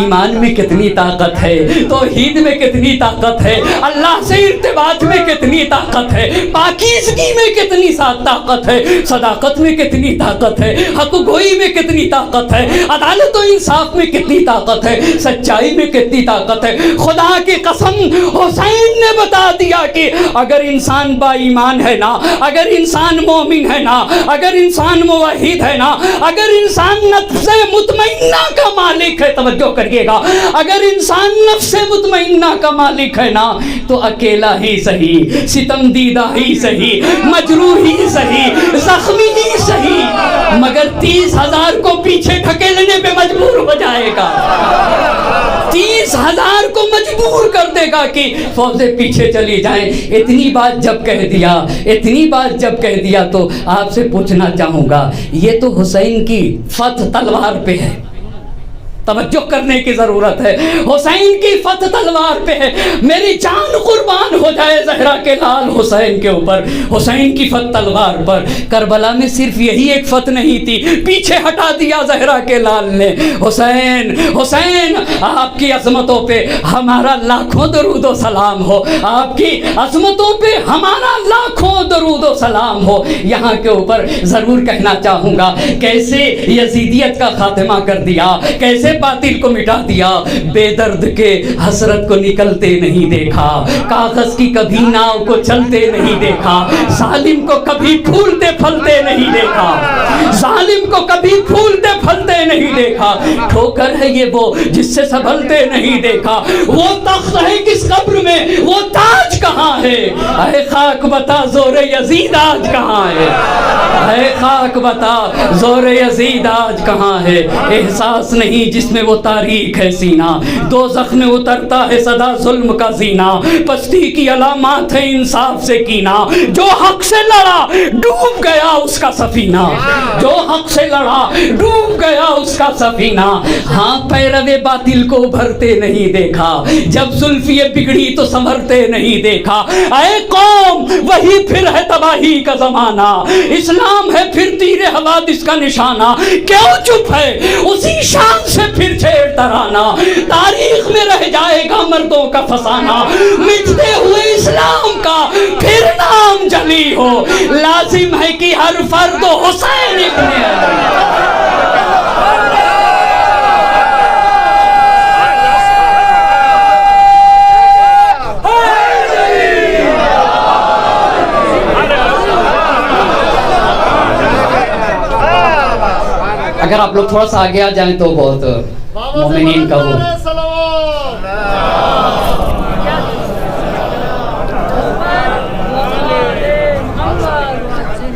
ایمان میں کتنی طاقت ہے، توحید میں کتنی طاقت ہے، اللہ سے ارتباط میں کتنی طاقت ہے، پاکیزگی میں کتنی طاقت ہے، صداقت میں کتنی طاقت ہے، حق گوئی میں کتنی طاقت ہے، عدالت و انصاف میں کتنی طاقت ہے، سچائی میں کتنی طاقت ہے۔ خدا کی قسم حسین نے بتا دیا کہ اگر انسان با ایمان ہے نا، اگر انسان مومن ہے نا، اگر انسان موحد ہے نا، اگر انسان نفس مطمئنہ کا مالک ہے، توجہ کریے گا، اگر انسان نفس مطمئنہ کا مالک ہے نا تو اکیلا ہی صحیح، ستم دیدہ ہی صحیح، مجروح ہی صحیح، زخمی ہی صحیح، مگر 30,000 کو پیچھے ڈھکیلنے پہ مجبور ہو جائے گا، 30,000 کو مجبور کر دے گا کہ فوجیں پیچھے چلی جائیں۔ اتنی بات جب کہہ دیا، اتنی بات جب کہہ دیا تو آپ سے پوچھنا چاہوں گا، یہ تو حسین کی فتح تلوار پہ ہے، توجہ کرنے کی ضرورت ہے، حسین کی فتح تلوار پہ ہے۔ میری جان قربان ہو جائے زہرا کے لال حسین کے اوپر، حسین کی فتح تلوار پر۔ کربلا میں صرف یہی ایک فتح نہیں تھی، پیچھے ہٹا دیا زہرا کے لال نے۔ حسین حسین آپ کی عظمتوں پہ ہمارا لاکھوں درود و سلام ہو، آپ کی عظمتوں پہ ہمارا لاکھوں درود و سلام ہو۔ یہاں کے اوپر ضرور کہنا چاہوں گا کیسے یزیدیت کا خاتمہ کر دیا، کیسے باطل کو مٹا دیا۔ بے درد کے حسرت کو نکلتے نہیں دیکھا، کاغذ کی کبھی ناؤ کو چلتے نہیں دیکھا، ظالم کو کبھی پھولتے پھلتے نہیں دیکھا، ظالم کو کبھی پھولتے پھلتے نہیں دیکھا۔ ٹھوکر ہے یہ وہ جس سے سنبھلتے نہیں دیکھا، وہ تخت ہے کس قبر میں، وہ تاج کہاں ہے؟ اے خاک بتا زور یزید آج کہاں ہے؟ اے خاک بتا زور یزید آج کہاں ہے؟ احساس نہیں جس میں وہ تاریخ ہے سینہ، دوزخ میں اترتا ہے صدا ظلم کا زینہ، پستی کی علامات ہے انصاف سے کینہ، جو حق سے لڑا ڈوب گیا اس کا سفینہ، جو حق سے لڑا ڈوب گیا اس کا سفینہ۔ ہاں پیروے باطل کو ابھرتے نہیں دیکھا، جب زلفی بگڑی تو سنورتے نہیں دیکھا۔ اے قوم وہی پھر ہے تباہی کا زمانہ، اسلام ہے پھر تیر حوادث کا نشانہ، کیوں چپ ہے اسی شان سے پھر چھیڑ ترانہ، تاریخ میں رہ جائے گا مردوں کا فسانہ، مٹتے ہوئے اسلام کا پھر نام جلی ہو، لازم ہے کہ ہر فرد حسین ابن علی۔ اگر آپ لوگ تھوڑا سا آگے آ جائیں تو بہت مومنین کا وہ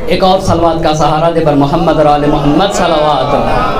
ایک اور صلوات کا سہارا دے بر محمد اور آل محمد صلوات۔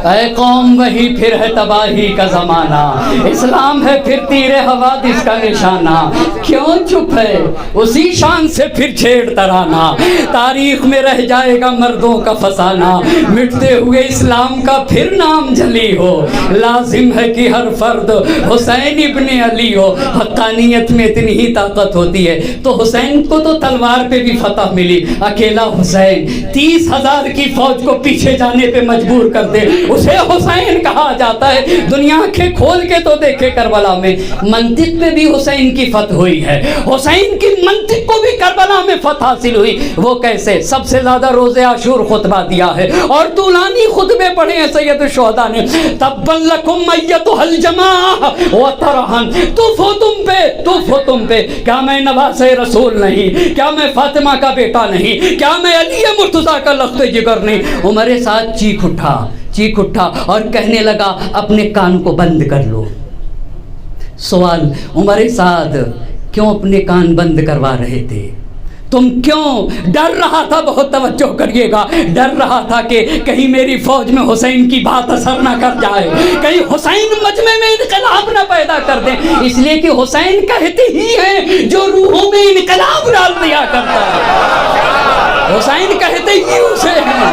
اے قوم وہی پھر ہے تباہی کا زمانہ، اسلام ہے پھر تیر حوادث کا نشانہ، کیوں چپ ہے اسی شان سے پھر چھیڑ ترانہ، تاریخ میں رہ جائے گا مردوں کا فسانہ، مٹتے ہوئے اسلام کا پھر نام جلی ہو، لازم ہے کہ ہر فرد حسین ابن علی ہو۔ حقانیت میں اتنی ہی طاقت ہوتی ہے تو حسین کو تو تلوار پہ بھی فتح ملی، اکیلا حسین 30,000 کی فوج کو پیچھے جانے پہ مجبور کر دے، اسے حسین کہا جاتا ہے۔ دنیا آنکھیں کھول کے تو دیکھے کربلا میں منطق پہ بھی حسین کی فتح ہوئی ہے، حسین کی منطق کو بھی کربلا میں فتح حاصل ہوئی۔ وہ کیسے؟ سب سے زیادہ روز عاشور خطبہ دیا ہے اور طولانی خطبے پڑھے ہیں سید الشہداء نے۔ تبا لکم ایتھا الجماعہ وطرحن، توف ہو تم پہ، کیا میں نواز رسول نہیں؟ کیا میں فاطمہ کا بیٹا نہیں؟ کیا میں علی مرتضیٰ کا لخت جگر نہیں؟ عمر سعد چیخ اٹھا اور کہنے لگا اپنے کان کو بند کر لو۔ سوال، عمر سعد کیوں اپنے کان بند کروا رہے تھے؟ تم کیوں ڈر رہا تھا؟ بہت توجہ کریے گا، ڈر رہا تھا کہ کہیں میری فوج میں حسین کی بات اثر نہ کر جائے، کہیں حسین مجمع میں انقلاب نہ پیدا کر دیں، اس لیے کہ حسین کہتے ہی ہیں جو روحوں میں انقلاب ڈال دیا کرتا ہے۔ حسین کہتے ہی اسے ہیں،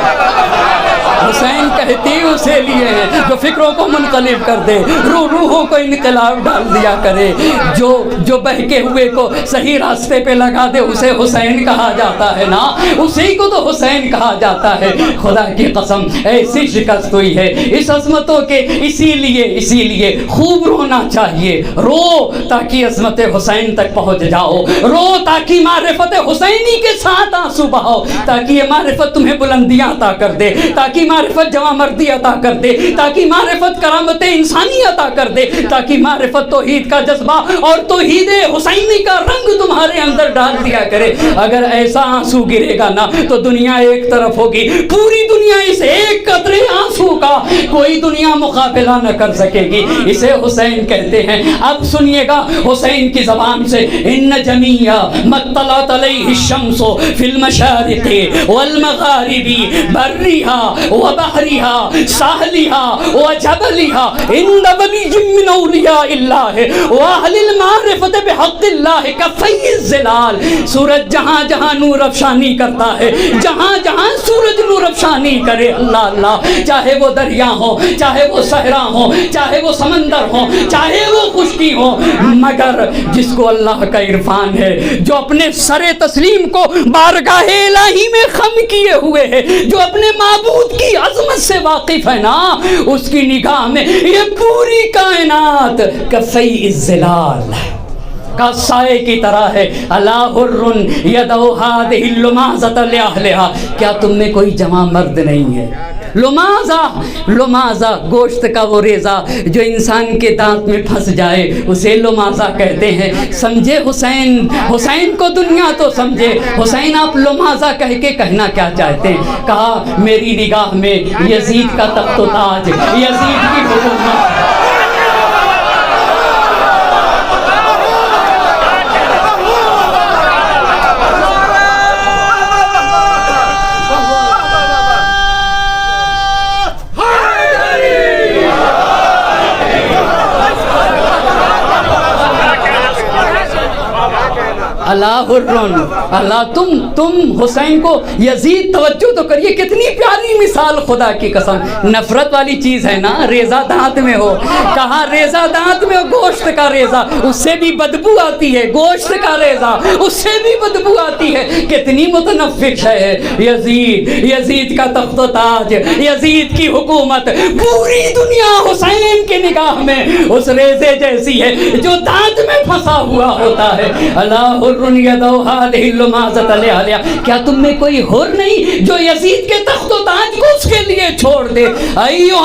حسین کہتے ہی اسے لیے ہیں جو فکروں کو منقلب کر دے، روحوں کو انقلاب ڈال دیا کرے، جو بہکے ہوئے کو صحیح راستے پہ لگا دے، اسے حسین کہا جاتا ہے نا، اسی کو تو حسین کہا جاتا ہے۔ خدا کی قسم ایسی شکست ہوئی ہے اس عظمتوں کے، اسی لیے خوب رونا چاہیے، رو تاکہ عظمت حسین تک پہنچ جاؤ، رو تاکہ معرفت حسینی کے ساتھ آنسو بہاؤ، تاکہ یہ معرفت تمہیں بلندیاں عطا کر دے، تاکہ معرفت جوان مردی عطا کر دے، تاکہ معرفت کرامت انسانی عطا کر دے، تاکہ معرفت توحید کا جذبہ اور توحید حسینی کا رنگ تمہارے اندر ڈال دیا کرے۔ اگر ایسا آنسو گرے گا نا تو دنیا ایک طرف ہوگی، پوری دنیا اس ایک قطرے آنسو کا کوئی دنیا مقابلہ نہ کر سکے گی، اسے حسین کہتے ہیں۔ اب سنیے گا حسین کی زبان سے، ان جمیع مطلعت علیہ الشمس فی المشارق والمغارب برها وبحرها ساحلها وجبلها عند ولی من اولیاء اللہ واہل المعرفت بحق اللہ کفی الظلال۔ سورج جہاں جہاں نور افشانی کرتا ہے، جہاں جہاں سورج نور افشانی کرے، اللہ اللہ، چاہے وہ دریا ہو، چاہے وہ صحرا ہو، چاہے وہ سمندر ہو، چاہے وہ خشکی ہو، مگر جس کو اللہ کا عرفان ہے، جو اپنے سر تسلیم کو بارگاہ الہی میں خم کیے ہوئے ہے، جو اپنے معبود کی عظمت سے واقف ہے نا، اس کی نگاہ میں یہ پوری کائنات کفی الظلال کا سائے کی طرح ہے۔ الا حر یدعو هذه اللمازة لأهلها، کیا تم میں کوئی جواں مرد نہیں ہے؟ لمازہ گوشت کا وہ ریزہ جو انسان کے دانت میں پھنس جائے اسے لمازہ کہتے ہیں۔ سمجھے حسین کو دنیا تو سمجھے، حسین آپ لمازہ کہہ کے کہنا کیا چاہتے ہیں؟ کہا میری نگاہ میں یزید کا تخت و تاج، یزید کی حکومت، اللہ حرن، اللہ تم حسین کو یزید، توجہ تو کریے کتنی پیاری مثال، خدا کی قسم، نفرت والی چیز ہے نا، ریزہ دانت میں ہو، کہا ریزہ دانت میں ہو، گوشت کا ریزہ اس سے بھی بدبو آتی ہے، گوشت کا ریزہ اس سے بھی بدبو آتی ہے، کتنی متنفر ہے یزید کا تخت و تاج، یزید کی حکومت، پوری دنیا حسین کے نگاہ میں اس ریزے جیسی ہے جو دانت میں پھنسا ہوا ہوتا ہے۔ اللہ کیا تم میں کوئی حر نہیں جو یزید کے تخت و تاج کو اس کے لیے چھوڑ دے؟ ایھا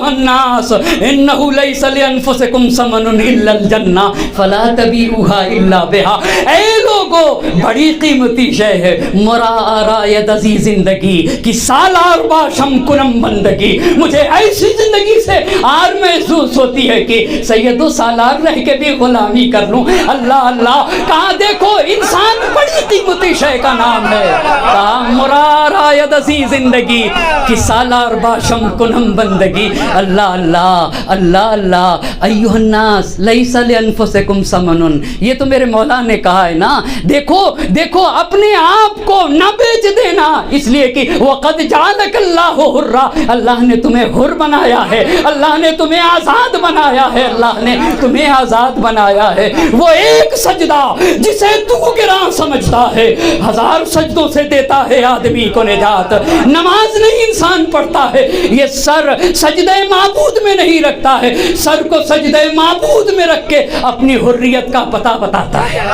الناس انہ لیس لانفسکم ثمن الا الجنہ فلا تبیعوها الا بها۔ اے لوگو، بڑی قیمتی شے ہے مرائیت عزیز زندگی کی سالار باشم کنم بندگی۔ مجھے ایسی زندگی سے آر محسوس ہوتی ہے کہ سید و سالار رہ کے بھی غلامی کر لوں۔ اللہ اللہ، کہاں دیکھو انسان بڑی قیمتی شے کا نام ہے، کہاں مرارایت عزیز زندگی کی سالار باشم کنم بندگی۔ اللہ اللہ اللہ اللہ، ایھا الناس لیس لانفسکم ثمن، یہ تو میرے مولا نے کہا ہے نا، دیکھو اپنے آپ کو نہ بیچ دینا، اس لیے کہ وقد جعلک اللہ حرا، اللہ نے تمہیں حر بنایا ہے، اللہ نے تمہیں آزاد بنایا ہے، اللہ نے تمہیں آزاد بنایا ہے۔ وہ ایک سجدہ جسے تو گراں سمجھتا ہے، ہزار سجدوں سے دیتا ہے آدمی کو نجات۔ نماز نہیں انسان پڑھتا ہے، یہ سر سجدہ معبود میں نہیں رکھتا ہے، سر کو سجدہ معبود میں رکھ کے اپنی حریت کا پتہ بتاتا ہے،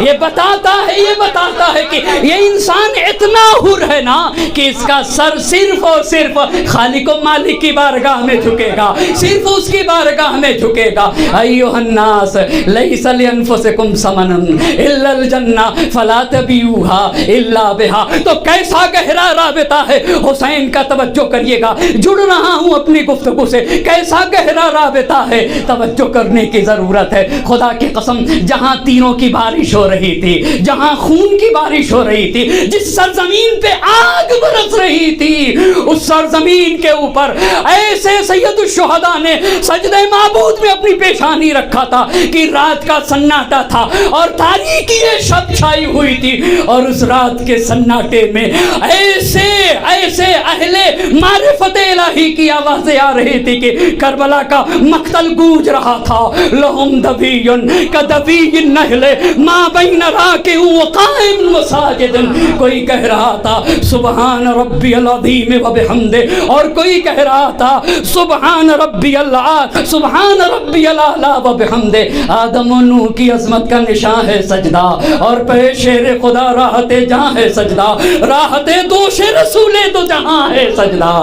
یہ بتاتا ہے کہ یہ انسان اتنا حر ہے نا کہ اس کا سر صرف اور صرف خالق و مالک کی بارگاہ میں جھکے گا، صرف اس کی بارگاہ میں جھکے گا۔ ایھا الناس لیس لانفسکم ثمن الا الجنہ فلا تبیعوها الا بها۔ تو کیسا گہرا رابطہ ہے حسین کا، توجہ کریے گا، جڑ رہا ہوں اپنی گفتگو سے، کیسا گہرا رابطہ ہے، توجہ کرنے کی ضرورت ہے۔ خدا کی قسم، جہاں تیروں کی بارش ہو رہی تھی، جہاں خون کی بارش ہو رہی تھی، جس سرزمین پہ آگ برس رہی تھی، اس سرزمین کے اوپر ایسے سید سید الشہداء نے سجدہ معبود میں اپنی پیشانی رکھا تھا کہ رات کا سناٹا تھا اور تاریکی شب چھائی ہوئی تھی، اور اس رات کے سناٹے میں ایسے ایسے اہل معرفت الہی کی آوازیں آ رہی تھی کہ کربلا کا مقتل گونج رہا تھا. لہم دبیٌ کدبی النحل ما بین راکع وقائم وساجد. کوئی کہہ رہا تھا سبحان ربی العظیم وبحمدہ، اور کوئی کہہ رہا تھا سبحان ربی العظیم سبحان ربی الاعلی وبحمدہ. آدم و نوح کی عظمت کا نشان ہے سجدہ، اور پہ شیر خدا راحت جہاں ہے سجدہ، راحت دوش رسول تو جہاں ہے سجدہ.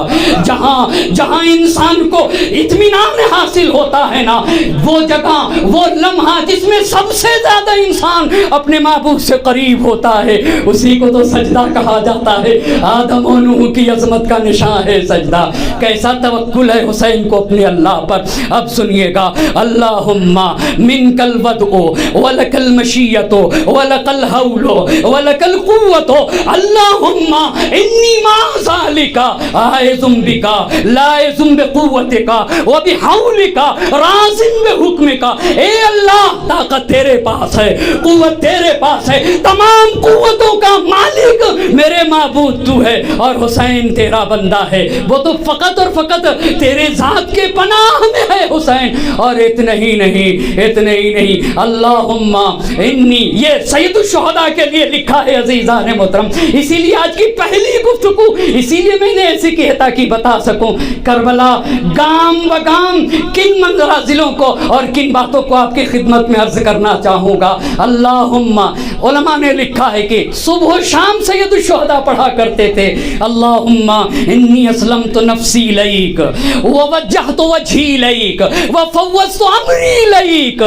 جہاں جہاں انسان کو اطمینان حاصل ہوتا ہے نا، وہ جگہ وہ لمحہ جس میں سب سے زیادہ انسان اپنے معبود سے قریب ہوتا ہے، اسی کو تو سجدہ کہا جاتا ہے. آدم و نوح کی عظمت کا نشان ہے سجدہ. کیسا توکل ہے حسین کو اپنے اللہ پر. اب سنیے گا، اللہم منک الودع ولک المشیۃ ولک الحول ولک القوۃ اللہم انی مع ذلک عائذ بک لاعذ بقوتک وبحولک راض بحکمک. اے اللہ، طاقت تیرے پاس ہے، قوت تیرے پاس ہے، تمام قوتوں کا مالک میرے معبود تو ہے، اور حسین تیرا بندہ ہے، وہ تو فقط اور فقط تیرے ذات کے پناہ میں ہے حسین. اور اتنا ہی نہیں اللہم انی، یہ سید الشہداء کے لیے لکھا ہے عزیزان محترم. اسی لیے آج کی پہلی گفتگو اسی لیے میں نے ایسی کہتا کہ بتا سکوں کربلا گام و گام کن منزلوں کو اور کن باتوں کو آپ کی خدمت میں عرض کرنا چاہوں گا. اللہم، علماء نے لکھا ہے کہ صبح و شام سید الشہداء پڑھا کرتے تھے اللہم انی اسلمت نفسی الیک ووجہت وجہی الیک وفوضت امری الیک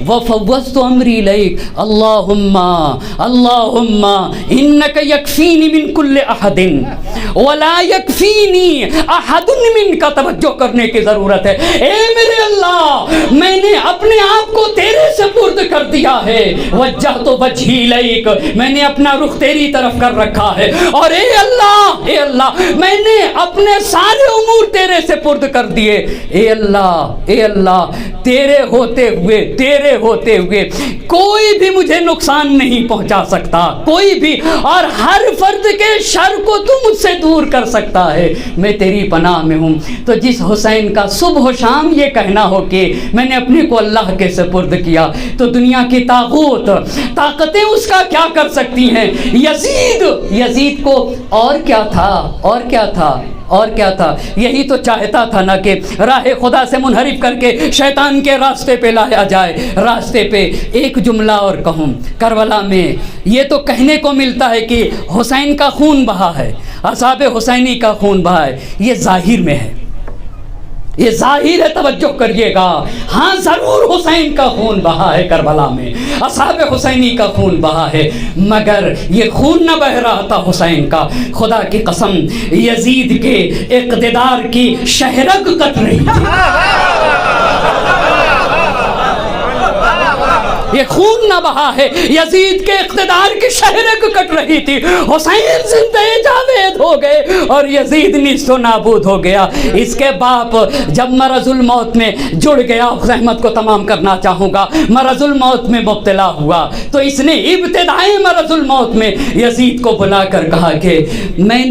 وفوضت امری الیک. اللہم انک یکفینی من کل احد ولا یکفینی احد منک. توجہ کرنے کی ضرورت ہے. اے میرے اللہ، میں نے اپنے آپ کو تیرے سپرد کر دیا ہے. وجہت وجہی الیک، میں نے اپنا رخ تیری طرف کر رکھا ہے. اور اے اللہ میں نے اپنے سارے امور تیرے سپرد کر دیے. اے اللہ تیرے ہوتے ہوئے کوئی بھی مجھے نقصان نہیں پہنچا سکتا، کوئی بھی، اور ہر فرد کے شر کو تو مجھ سے دور کر سکتا ہے. میں تیری پناہ میں ہوں. تو جس حسین کا صبح و شام یہ کہنا ہو کہ میں نے اپنے کو اللہ کے سپرد کیا، تو دنیا کی طاغوت طاقتیں اس کا کیا کر سکتی ہیں. یزید کو اور کیا تھا یہی تو چاہتا تھا نا کہ راہ خدا سے منحرف کر کے شیطان کے راستے پہ لایا جائے. راستے پہ ایک جملہ اور کہوں، کربلا میں یہ تو کہنے کو ملتا ہے کہ حسین کا خون بہا ہے، اصحاب حسینی کا خون بہا ہے. یہ ظاہر میں ہے، یہ ظاہر ہے، توجہ کریے گا. ہاں ضرور حسین کا خون بہا ہے کربلا میں، اصحاب حسینی کا خون بہا ہے، مگر یہ خون نہ بہ رہا تھا حسین کا. خدا کی قسم، یزید کے اقتدار کی شہرگ کٹ رہی تھی. یہ خون نہ بہا ہے، یزید کے اقتدار کی شہرگ کٹ رہی تھی. حسین زندہ جاوید ہو گئے اور یزید نیست و نابود ہو گیا. اس کے باپ جب مرض الموت میں جڑ گیا، رحمت کو تمام کرنا چاہوں گا، مرض الموت میں مبتلا ہوا، تو اس نے ابتدائی مرض الموت میں یزید کو بلا کر کہا کہ میں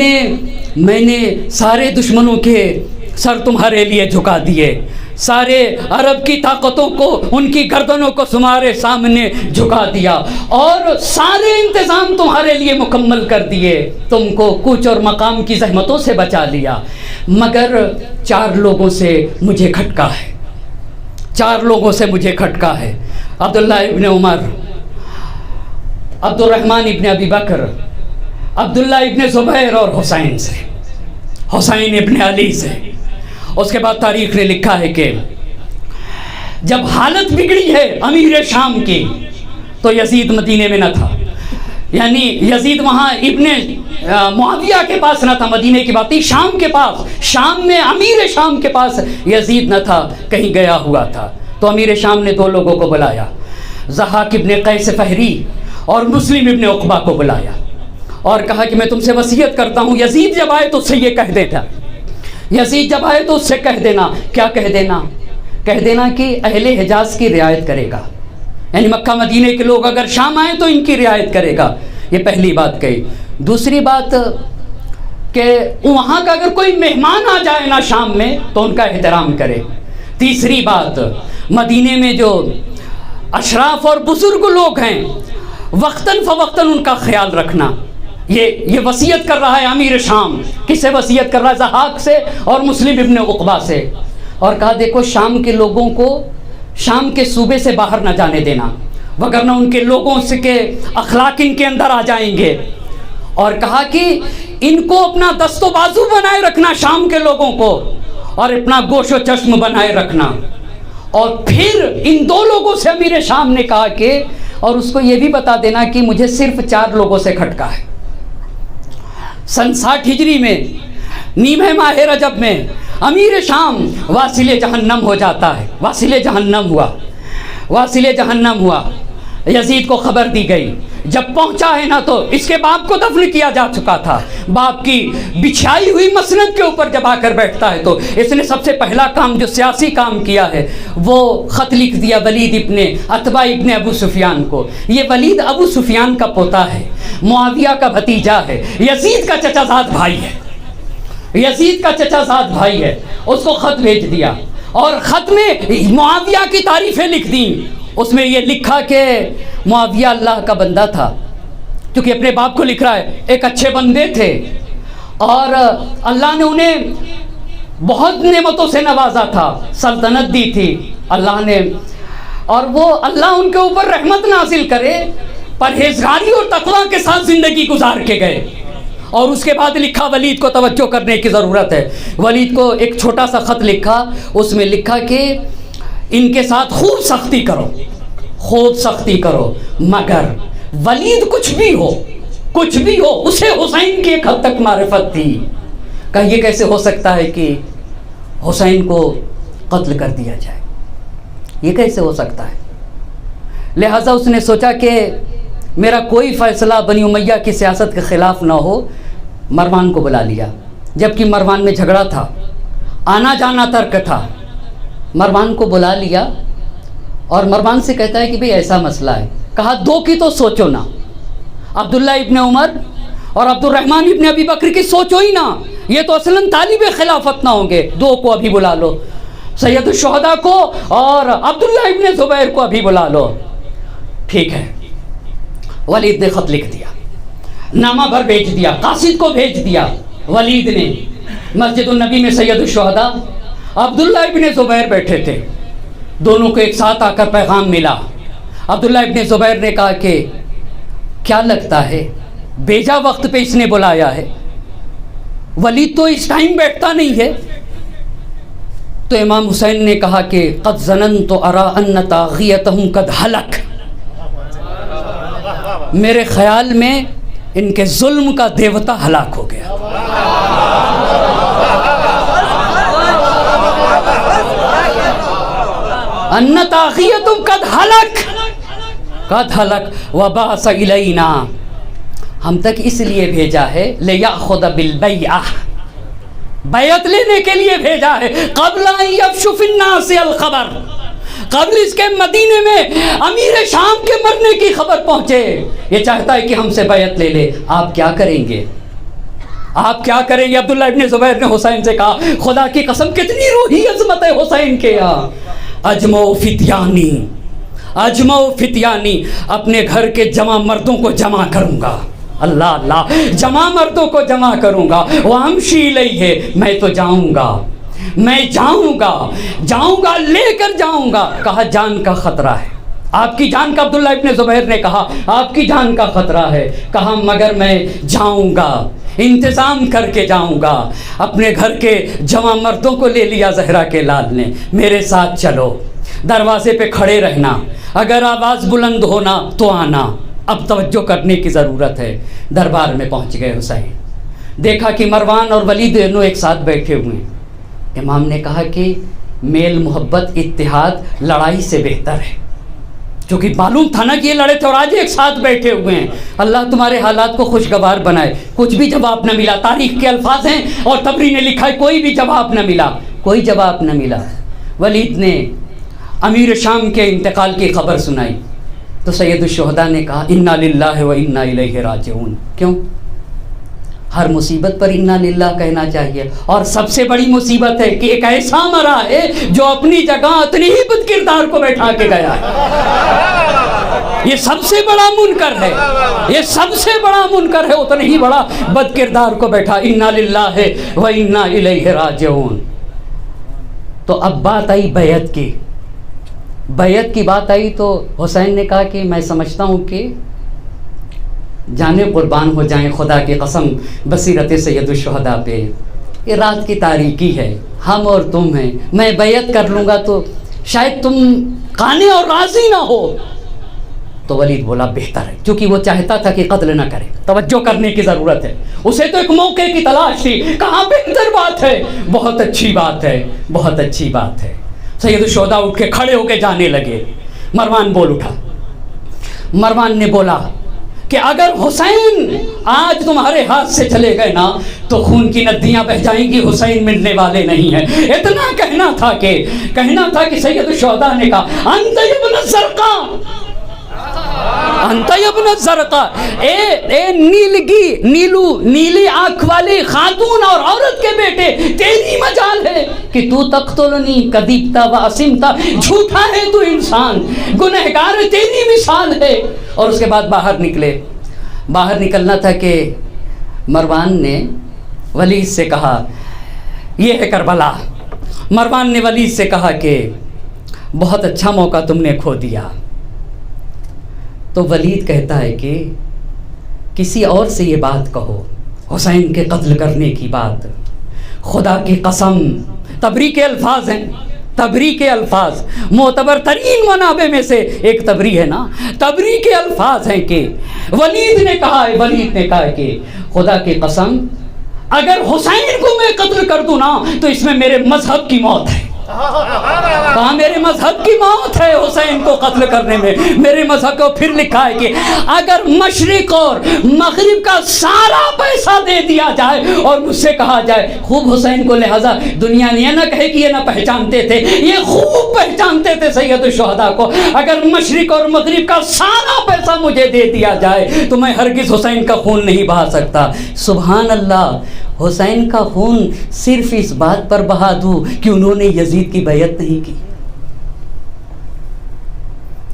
نے سارے دشمنوں کے سر تمہارے لیے جھکا دیے، سارے عرب کی طاقتوں کو، ان کی گردنوں کو تمہارے سامنے جھکا دیا، اور سارے انتظام تمہارے لیے مکمل کر دیے، تم کو کوچ اور مقام کی زحمتوں سے بچا لیا، مگر 4 لوگوں سے مجھے کھٹکا ہے. عبداللہ ابن عمر، عبد الرحمن ابن ابی بکر، عبداللہ ابن زبیر اور حسین ابن علی سے. اس کے بعد تاریخ نے لکھا ہے کہ جب حالت بگڑی ہے امیر شام کی، تو یزید مدینے میں نہ تھا، یعنی یزید وہاں ابن معاویہ کے پاس نہ تھا، مدینے کی بات تھی، شام کے پاس، شام میں امیر شام کے پاس یزید نہ تھا، کہیں گیا ہوا تھا. تو امیر شام نے 2 لوگوں کو بلایا، ضحاک ابن قیس فہری اور مسلم ابن عقبہ کو بلایا، اور کہا کہ میں تم سے وصیت کرتا ہوں، یزید جب آئے تو اس سے یہ کہہ دیتا یزید جب آئے تو اس سے کہہ دینا، کیا کہہ دینا؟ کہہ دینا کہ اہل حجاز کی رعایت کرے گا، یعنی مکہ مدینے کے لوگ اگر شام آئیں تو ان کی رعایت کرے گا۔ یہ پہلی بات کہی۔ دوسری بات کہ وہاں کا اگر کوئی مہمان آ جائے نا شام میں تو ان کا احترام کرے۔ تیسری بات، مدینے میں جو اشراف اور بزرگ لوگ ہیں وقتاً فوقتاً ان کا خیال رکھنا۔ یہ وصیت کر رہا ہے امیر شام۔ کس سے وصیت کر رہا ہے؟ ضحاک سے اور مسلم ابن عقبہ سے۔ اور کہا دیکھو شام کے لوگوں کو شام کے صوبے سے باہر نہ جانے دینا، وگرنہ ان کے لوگوں سے کے اخلاق ان کے اندر آ جائیں گے۔ اور کہا کہ ان کو اپنا دست و بازو بنائے رکھنا شام کے لوگوں کو، اور اپنا گوش و چشم بنائے رکھنا۔ اور پھر ان دو لوگوں سے امیر شام نے کہا کہ اور اس کو یہ بھی بتا دینا کہ مجھے صرف 4 لوگوں سے کھٹکا ہے۔ سن 60 ہجری میں نیمہ ماہ رجب میں امیر شام واصل جہنم ہو جاتا ہے، واصل جہنم ہوا۔ یزید کو خبر دی گئی، جب پہنچا ہے نا تو اس کے باپ کو دفن کیا جا چکا تھا۔ باپ کی بچھائی ہوئی مسند کے اوپر جب آ کر بیٹھتا ہے تو اس نے سب سے پہلا کام جو سیاسی کام کیا ہے وہ خط لکھ دیا ولید ابن عتبہ ابن ابو سفیان کو۔ یہ ولید ابو سفیان کا پوتا ہے، معاویہ کا بھتیجا ہے، یزید کا چچا زاد بھائی ہے، یزید کا چچا زاد بھائی ہے۔ اس کو خط بھیج دیا اور خط میں معاویہ کی تعریفیں لکھ دیں۔ اس میں یہ لکھا کہ معاویہ اللہ کا بندہ تھا، کیونکہ اپنے باپ کو لکھ رہا ہے، ایک اچھے بندے تھے اور اللہ نے انہیں بہت نعمتوں سے نوازا تھا، سلطنت دی تھی اللہ نے، اور وہ اللہ ان کے اوپر رحمت نازل کرے، پرہیزگاری اور تقوی کے ساتھ زندگی گزار کے گئے۔ اور اس کے بعد لکھا ولید کو توجہ کرنے کی ضرورت ہے۔ ولید کو ایک چھوٹا سا خط لکھا، اس میں لکھا کہ ان کے ساتھ خوب سختی کرو، خوب سختی کرو، مگر ولید کچھ بھی ہو اسے حسین کی ایک حد تک معرفت تھی۔ کہا یہ کیسے ہو سکتا ہے کہ حسین کو قتل کر دیا جائے، یہ کیسے ہو سکتا ہے؟ لہٰذا اس نے سوچا کہ میرا کوئی فیصلہ بنی امیہ کی سیاست کے خلاف نہ ہو، مروان کو بلا لیا، جبکہ مروان میں جھگڑا تھا، آنا جانا ترک تھا۔ مروان کو بلا لیا اور مروان سے کہتا ہے کہ بھئی ایسا مسئلہ ہے۔ کہا 2 کی تو سوچو نا، عبداللہ ابن عمر اور عبد الرحمن ابن ابی بکر کی سوچو ہی نا، یہ تو اصلاً طالب خلافت نہ ہوں گے، 2 کو ابھی بلا لو، سید الشہداء کو اور عبداللہ ابن زبیر کو ابھی بلا لو۔ ٹھیک ہے، ولید نے خط لکھ دیا، نامہ بھر بھیج دیا، قاصد کو بھیج دیا۔ ولید نے مسجد النبی میں سید الشہداء عبداللہ ابن زبیر بیٹھے تھے، دونوں کو ایک ساتھ آ کر پیغام ملا۔ عبداللہ ابن زبیر نے کہا کہ کیا لگتا ہے بیجا وقت پہ اس نے بلایا ہے، ولید تو اس ٹائم بیٹھتا نہیں ہے۔ تو امام حسین نے کہا کہ قد ظننت ارى ان طاغیتهم قد ہلک، میرے خیال میں ان کے ظلم کا دیوتا ہلاک ہو گیا۔ ان طاغیتهم قد ہلک وبعث الینا، ہم تک اس لیے بھیجا ہے لیأخذ بالبیعہ، بیعت لینے کے لیے بھیجا ہے، قبل ان یفشو فی الناس الخبر، قبل اس کے مدینے میں امیر شام کے مرنے کی خبر پہنچے۔ یہ چاہتا ہے کہ ہم سے بیعت لے لے۔ آپ کیا کریں گے؟ آپ کیا کریں گے؟ عبداللہ ابن زبیر نے حسین سے کہا خدا کی قسم کتنی روحی عظمت ہے حسین کے یہاں، اجمع فتیانی، اپنے گھر کے جمع مردوں کو جمع کروں گا، اللہ اللہ، جمع مردوں کو جمع کروں گا، وامشی الیہ، میں تو جاؤں گا، لے کر جاؤں گا۔ کہا جان کا خطرہ ہے، آپ کی جان کا، عبداللہ ابن زبیر نے کہا آپ کی جان کا خطرہ ہے۔ کہا مگر میں جاؤں گا، انتظام کر کے جاؤں گا۔ اپنے گھر کے جوان مردوں کو لے لیا زہرا کے لال نے، میرے ساتھ چلو، دروازے پہ کھڑے رہنا، اگر آواز بلند ہونا تو آنا، اب توجہ کرنے کی ضرورت ہے۔ دربار میں پہنچ گئے حسین، دیکھا کہ مروان اور ولید دونوں ایک ساتھ بیٹھے ہوئے ہیں۔ امام نے کہا کہ میل محبت اتحاد لڑائی سے بہتر ہے، چونکہ معلوم تھا نا کہ یہ لڑے تھے اور آج ایک ساتھ بیٹھے ہوئے ہیں. اللہ تمہارے حالات کو خوشگوار بنائے. کچھ بھی جواب نہ ملا. تاریخ کے الفاظ ہیں اور تبری نے لکھا ہے کوئی بھی جواب نہ ملا, کوئی جواب نہ ملا. ولید نے امیر شام کے انتقال کی خبر سنائی تو سید الشہداء نے کہا انا للہ و انا الیہ راجعون. کیوں؟ ہر مصیبت پر انا للہ کہنا چاہیے. اور سب سے بڑی مصیبت ہے کہ ایک ایسا مرا ہے جو اپنی جگہ اتنی ہی بد کردار کو بیٹھا کے گیا ہے. یہ سب سے بڑا منکر ہے, یہ سب سے بڑا منکر ہے, اتنا ہی بڑا بد کردار کو بیٹھا. انا للہ و انا الیہ راجعون. تو اب بات آئی بیعت کی. بیعت کی بات آئی تو حسین نے کہا کہ میں سمجھتا ہوں کہ جانے قربان ہو جائیں خدا کی قسم بصیرت سید الشہداء پہ, یہ رات کی تاریکی ہے, ہم اور تم ہیں, میں بیعت کر لوں گا تو شاید تم قانے اور راضی نہ ہو. تو ولید بولا بہتر ہے, کیونکہ وہ چاہتا تھا کہ قتل نہ کرے. توجہ کرنے کی ضرورت ہے, اسے تو ایک موقع کی تلاش تھی. کہاں بہتر بات ہے, بہت اچھی بات ہے, بہت اچھی بات ہے. سید الشہداء اٹھ کے کھڑے ہو کے جانے لگے. مروان بول اٹھا. مروان نے بولا کہ اگر حسین آج تمہارے ہاتھ سے چلے گئے نا تو خون کی ندیاں بہہ جائیں گی, حسین ملنے والے نہیں ہیں. اتنا کہنا تھا کہ سید الشہداء نے کہا انت ابن الزرقاء, انت ابن الزرقاء, اے نیلی آنکھ والی خاتون اور عورت کے بیٹے, تیری مجال ہے کہ تو تقتلنی کذبتا و اسمتا, جھوٹا ہے تو انسان, گنہگار ہے, تیری مثال ہے. اور اس کے بعد باہر نکلے. باہر نکلنا تھا کہ مروان نے ولید سے کہا یہ ہے کربلا. مروان نے ولید سے کہا کہ بہت اچھا موقع تم نے کھو دیا. تو ولید کہتا ہے کہ کسی اور سے یہ بات کہو, حسین کے قتل کرنے کی بات. خدا کی قسم, تبری کے الفاظ ہیں, تبری کے الفاظ معتبر ترین منابع میں سے ایک تبری ہے نا, تبری کے الفاظ ہیں کہ ولید نے کہا کہ خدا کی قسم اگر حسین کو میں قتل کر دوں نا تو اس میں میرے مذہب کی موت ہے. کہاں میرے مذہب کی موت ہے حسین کو قتل کرنے میں, میرے مذہب کو. پھر لکھا ہے کہ اگر مشرق اور مغرب کا سارا پیسہ دے دیا جائے اور مجھ سے کہا جائے خوب حسین کو, لہذا دنیا یہ نہ کہے کہ یہ نہ پہچانتے تھے, یہ خوب پہچانتے تھے سید الشہداء کو. اگر مشرق اور مغرب کا سارا پیسہ مجھے دے دیا جائے تو میں ہرگز حسین کا خون نہیں بہا سکتا. سبحان اللہ, حسین کا خون صرف اس بات پر بہا دوں کہ انہوں نے یزید کی بیعت نہیں کی.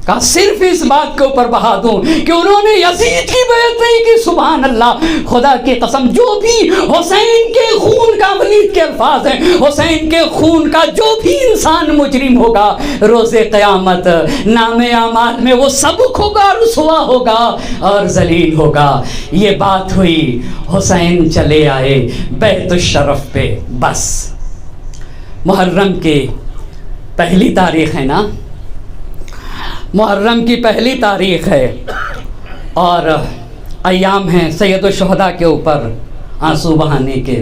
کہا صرف اس بات کے اوپر بہا دوں کہ انہوں نے یزید کی بیعت نہیں کی. سبحان اللہ, خدا کی قسم جو بھی حسین کے خون کا, ولید کے الفاظ ہیں, حسین کے خون کا جو بھی انسان مجرم ہوگا روز قیامت نام اعمال میں وہ سبق ہوگا, رسوا ہوگا اور ذلیل ہوگا. یہ بات ہوئی, حسین چلے آئے بیت الشرف پہ. بس محرم کی پہلی تاریخ ہے نا, محرم کی پہلی تاریخ ہے اور ایام ہیں سید الشہداء کے اوپر آنسو بہانے کے.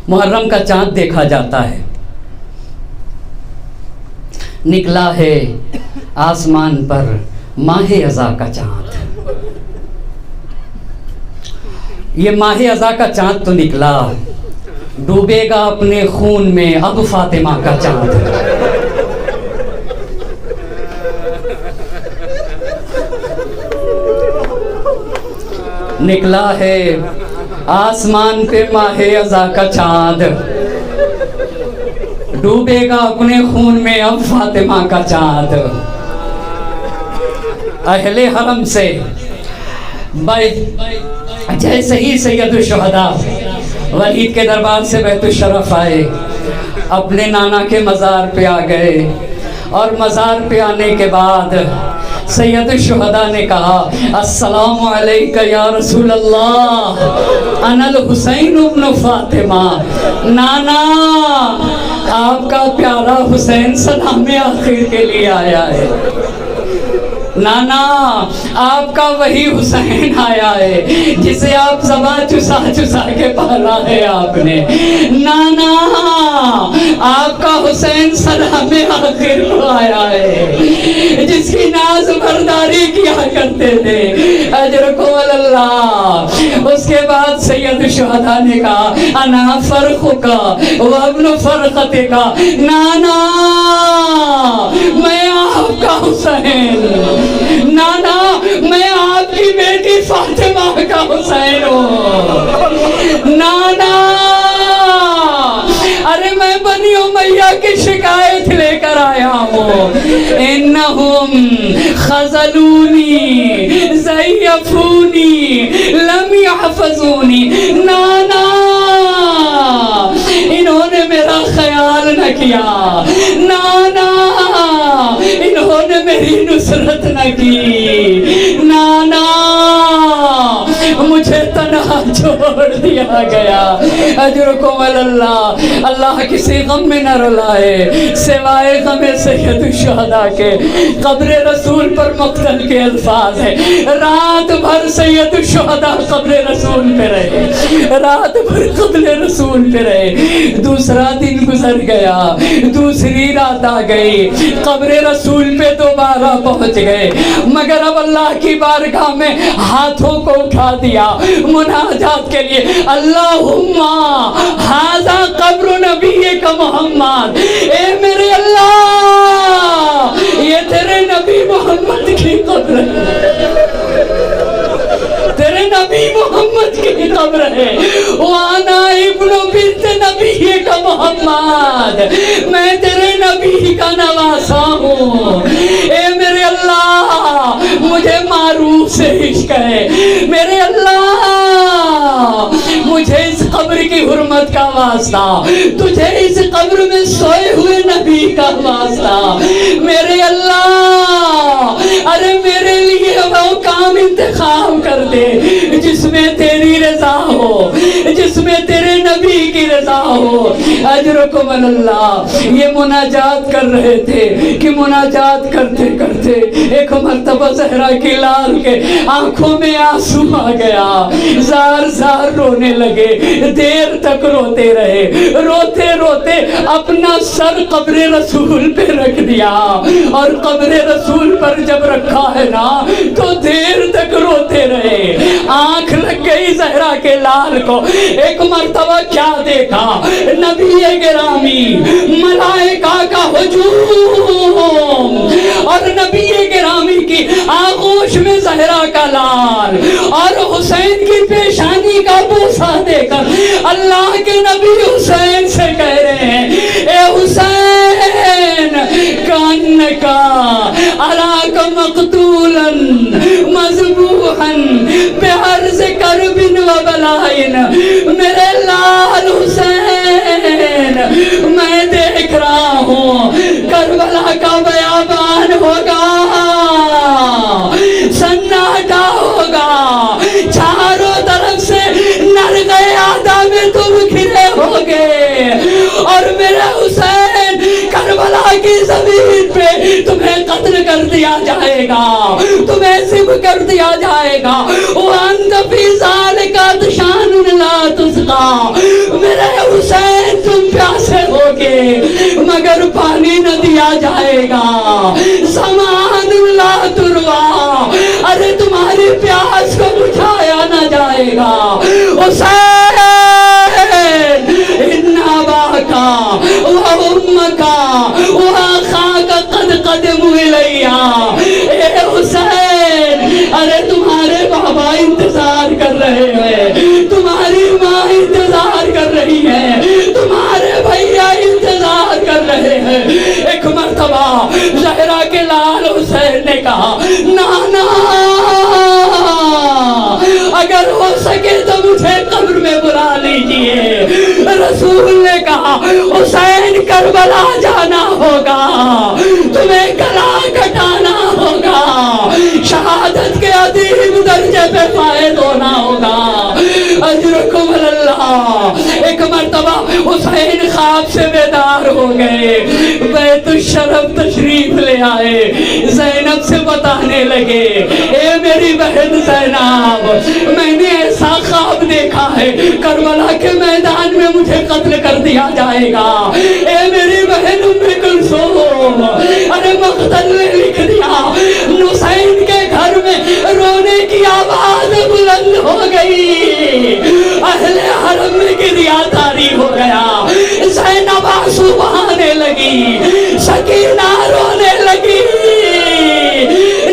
محرم کا چاند دیکھا جاتا ہے, نکلا ہے آسمان پر ماہ اذا کا چاند. یہ ماہ اذا کا چاند تو نکلا, ڈوبے گا اپنے خون میں اب فاطمہ کا چاند. نکلا ہے آسمان پہ ماہ اذا کا چاند, ڈوبے گا اپنے خون میں اب فاطمہ کا چاند. اہل حرم سے جیسے ہی سید الشہداء ولید کے دربار سے بیت الشرف آئے, اپنے نانا کے مزار پہ آ گئے اور مزار پہ آنے کے بعد سید الشہداء نے کہا السلام علیکہ یا رسول اللہ, انا الحسین ابن فاطمہ. نانا آپ کا پیارا حسین سلام آخر کے لیے آیا ہے. نانا آپ کا وہی حسین آیا ہے جسے آپ زبان چسا چسا کے پالا ہے آپ نے. نانا آپ کا حسین سلام آخر کو آیا ہے جس کی ناز برداری کیا کرتے تھے. اجرکم اللہ. اس کے بعد سید الشہداء نے کہا انا فرخک وابن فرختک. نانا میں آپ کا حسین, نانا میں آپ کی بیٹی فاطمہ کا حسین ہوں. نانا ارے میں بنی امیہ کی شکایت لے کر آیا ہوں. انہم خذلونی زیفونی لم یحفظونی. نانا انہوں نے میرا خیال نہ کیا. نانا انہوں نے میری نصرت نہ کی. نانا مجھے تنہا چھوڑ دیا گیا. اجرکم اللہ. اللہ کسی غم میں نہ رلائے سوائے غم سید الشہداء کے. قبر رسول پر مقتل کے الفاظ ہیں. رات بھر سید الشہداء قبر رسول پہ رہے, رات بھر قبر رسول پہ رہے. دوسرا دن گزر گیا, دوسری رات آ گئی, قبر رسول پہ دوبارہ پہنچ گئے. مگر اب اللہ کی بارگاہ میں ہاتھوں کو اٹھا دیا مناجات کے لیے. اللہم ھذا قبر نبی کا محمد. اے میرے اللہ یہ تیرے نبی محمد کی قبر ہے, تیرے نبی محمد کی قبر ہے. وانا ابن بنت نبی کا محمد, میں تیرے نبی کا نواسا ہوں. اے میرے اللہ مجھے معروف سے عشق ہے. میرے اللہ مجھے اس قبر کی حرمت کا واسطہ, تجھے اس قبر میں سوئے ہوئے نبی کا واسطہ. میرے اللہ ارے میرے لیے وہ کام انتخاب کر دے جس میں تیری رضا ہو, جس میں تیرے نبی کی رضا ہو. اجرکم اللہ. یہ مناجات کر رہے تھے کہ مناجات کرتے کرتے ایک مرتبہ زہرا کی لال کے آنکھوں میں آنسو آ گیا. زار زار رونے لگے, دیر تک روتے رہے. روتے روتے اپنا سر قبر رسول پہ رکھ دیا, اور قبر رسول پر جب رکھا ہے نا تو دیر تک روتے رہے. آنکھ لگ گئی زہرا کے لال کو. ایک مرتبہ کیا دیکھا, نبی گرامی, ملائکہ کا ہجوم, اور نبی گرامی کی آغوش میں زہرا کا لال, اور حسین کی پیشانی کا بوسہ دے کر اللہ کے نبی حسین سے کہہ رہے ہیں اے حسین کانکا اراک مقتولا مذبوحا بحرز کرب و بلائن. میرے لال حسین میں دیکھ رہا ہوں کربلا کا بیابان ہوگا, سناٹا ہوگا, چاروں طرف سے نرغے آدھا میں تم گھرے ہوگے, اور میرے حسین کربلا کی زمین پہ تمہیں قتل کر دیا جائے گا, تمہیں ذبح کر دیا جائے گا. وانت فی ذالک عطشان لا تسقی. میرے حسین تم پیاسے ہوگے مگر پانی نہ دیا جائے گا. سمان لا تروا. ارے تمہاری پیاس کو بجھایا نہ جائے گا. حسین ان اباکا و امکا و اخاکا قد قدموا الیہ. اے حسین ارے تمہارے بابا انتظار کر رہے ہیں, تمہاری ماں انتظار کر رہی ہے, تمہارے بھیا انتظار کر رہے ہیں. ایک مرتبہ زہرا کے لال حسین نے کہا نانا اگر ہو سکے تو مجھے قبر میں بلا لیجئے. رسول نے کہا حسین کربلا جانا ہوگا, تمہیں گلا کٹانا ہوگا, شہادت کے عظیم درجے پہ فائز ہونا ہوگا. اجرکم اللہ. ایک مرتبہ مرتبہ حسین خواب سے بیدار ہو گئے، بیت الشرف تشریف لے آئے، زینب سے بتانے لگے اے میری بہن زینب، میں نے ایسا خواب دیکھا ہے کربلا کے میدان میں مجھے قتل کر دیا جائے گا۔ اے میری بہن ام کلثوم، ارے مقتل نے لکھ دیا، حسین کے گھر میں رونے کی آواز بلند ہو گئی، اہل حرم میں گریا طاری ہو گیا، زینب آنسو بہانے لگی، سکینہ رونے لگی،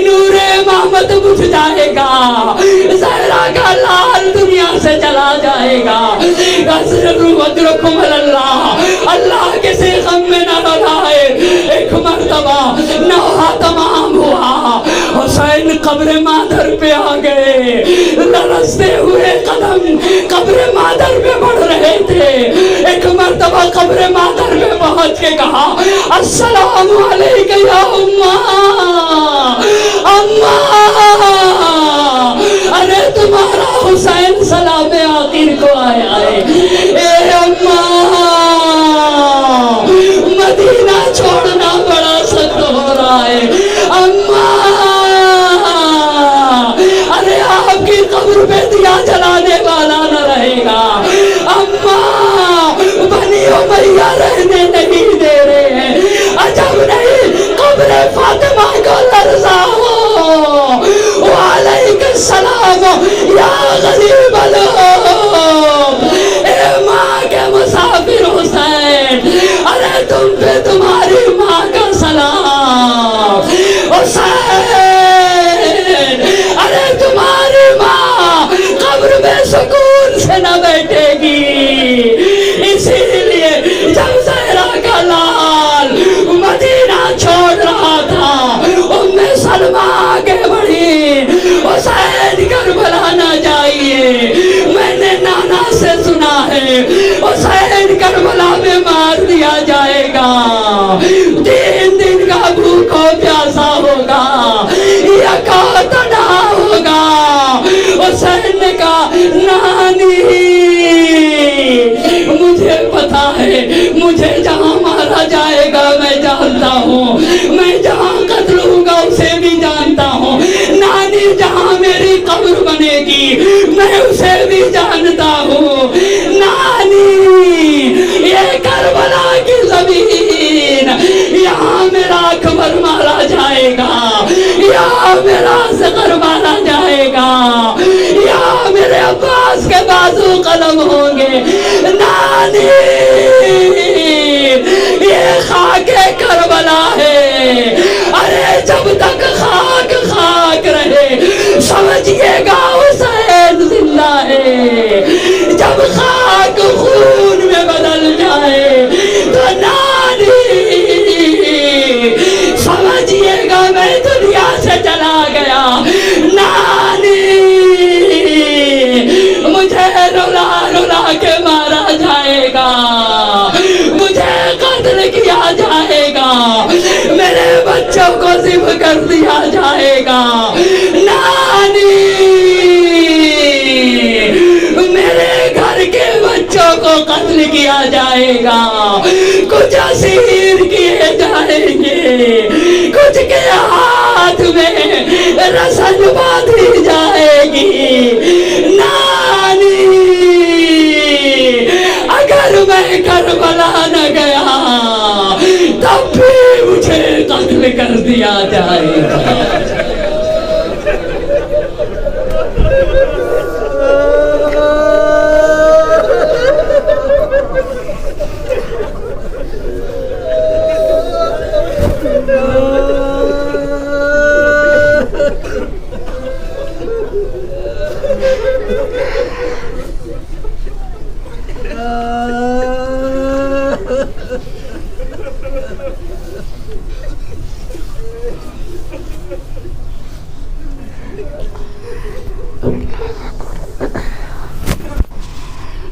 نور امامت بجھ جائے گا، زہرا کا لال دنیا سے چلا جائے گا۔ اللہ کسی غم میں نہ رلائے۔ ایک مرتبہ نوحہ تمام ہوا، حسین قبر مادر پہ آ گئے، لرزتے ہوئے قدم قبر مادر پہ بڑھ رہے تھے۔ ایک مرتبہ قبر مادر پہ پہنچ کے کہا السلام علیکہ یا اماں، اماں، ارے تمہارا حسین سلام آخر کو آیا ہے، اے اماں، مدینہ چھوڑنا بڑا سخت ہو رہا ہے، اماں، ارے آپ کی قبر پہ دیا جلانے والا نہ رہے گا، اماں، بنی امیہ رہنے نہیں دے رہے ہیں، عجب نہیں قبر فاطمہ کو لرزا ہو، وعلیکم السلام یا غریب الام، اے ماں کے مسافر حسین، ارے تم پہ تمہاری ماں کا سلام، حسین، ارے تمہاری ماں قبر میں سکون سے نہ بیٹھے گی، اسی لیے جب زہرا کا لال مدینہ چھوڑ رہا تھا، ام سلمہ آگے بڑھی، حسین کربلا نہ جائیے، میں نے نانا سے سنا ہے حسین کربلا میں مار دیا جائے گا، 3 دن کا بھوکا پیاسا ہوگا، یکا تنہا ہوگا۔ حسین نے کہا نانی، مجھے پتا ہے مجھے جہاں مارا جائے گا میں جانتا ہوں، میں جہاں قتل ہوں گا اسے بھی جانتا ہوں، نانی جہاں میری قبر بنے گی میں اسے بھی جانتا ہوں، نانی یہ کربلا کی زمین، یہاں میرا اکبر مارا جائے گا، یہاں میرا اصغر مارا جائے گا، یہاں میرے عباس کے بازو قلم ہوں گے، نانی یہ خاک کربلا ہے، ارے جب تک خاک خاک رہے سمجھئے گا حسین زندہ ہے، جب خاک خون میں بدل جائے تو نانی سمجھئے گا میں دنیا سے چلا گیا، نانی مجھے رلا رلا کے مارا جائے گا، مجھے قتل کیا جائے گا، میرے بچوں کو ذبح کر دیا جائے گا، نانی میرے گھر کے بچوں کو قتل کیا جائے گا، کچھ اسیر کیے جائیں گے، کچھ کے ہاتھ میں رسن باندھی جائے گی، نانی اگر میں کربلا نہ گیا تب بھی مجھے قتل کر دیا جائے گا۔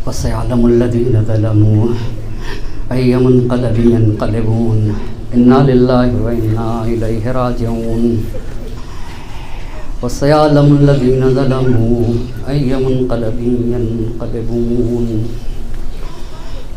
وسيعلم الذين ظلموا أي منقلب ينقلبون إنا لله وإنا إليه راجعون وسيعلم الذين ظلموا أي منقلب ينقلبون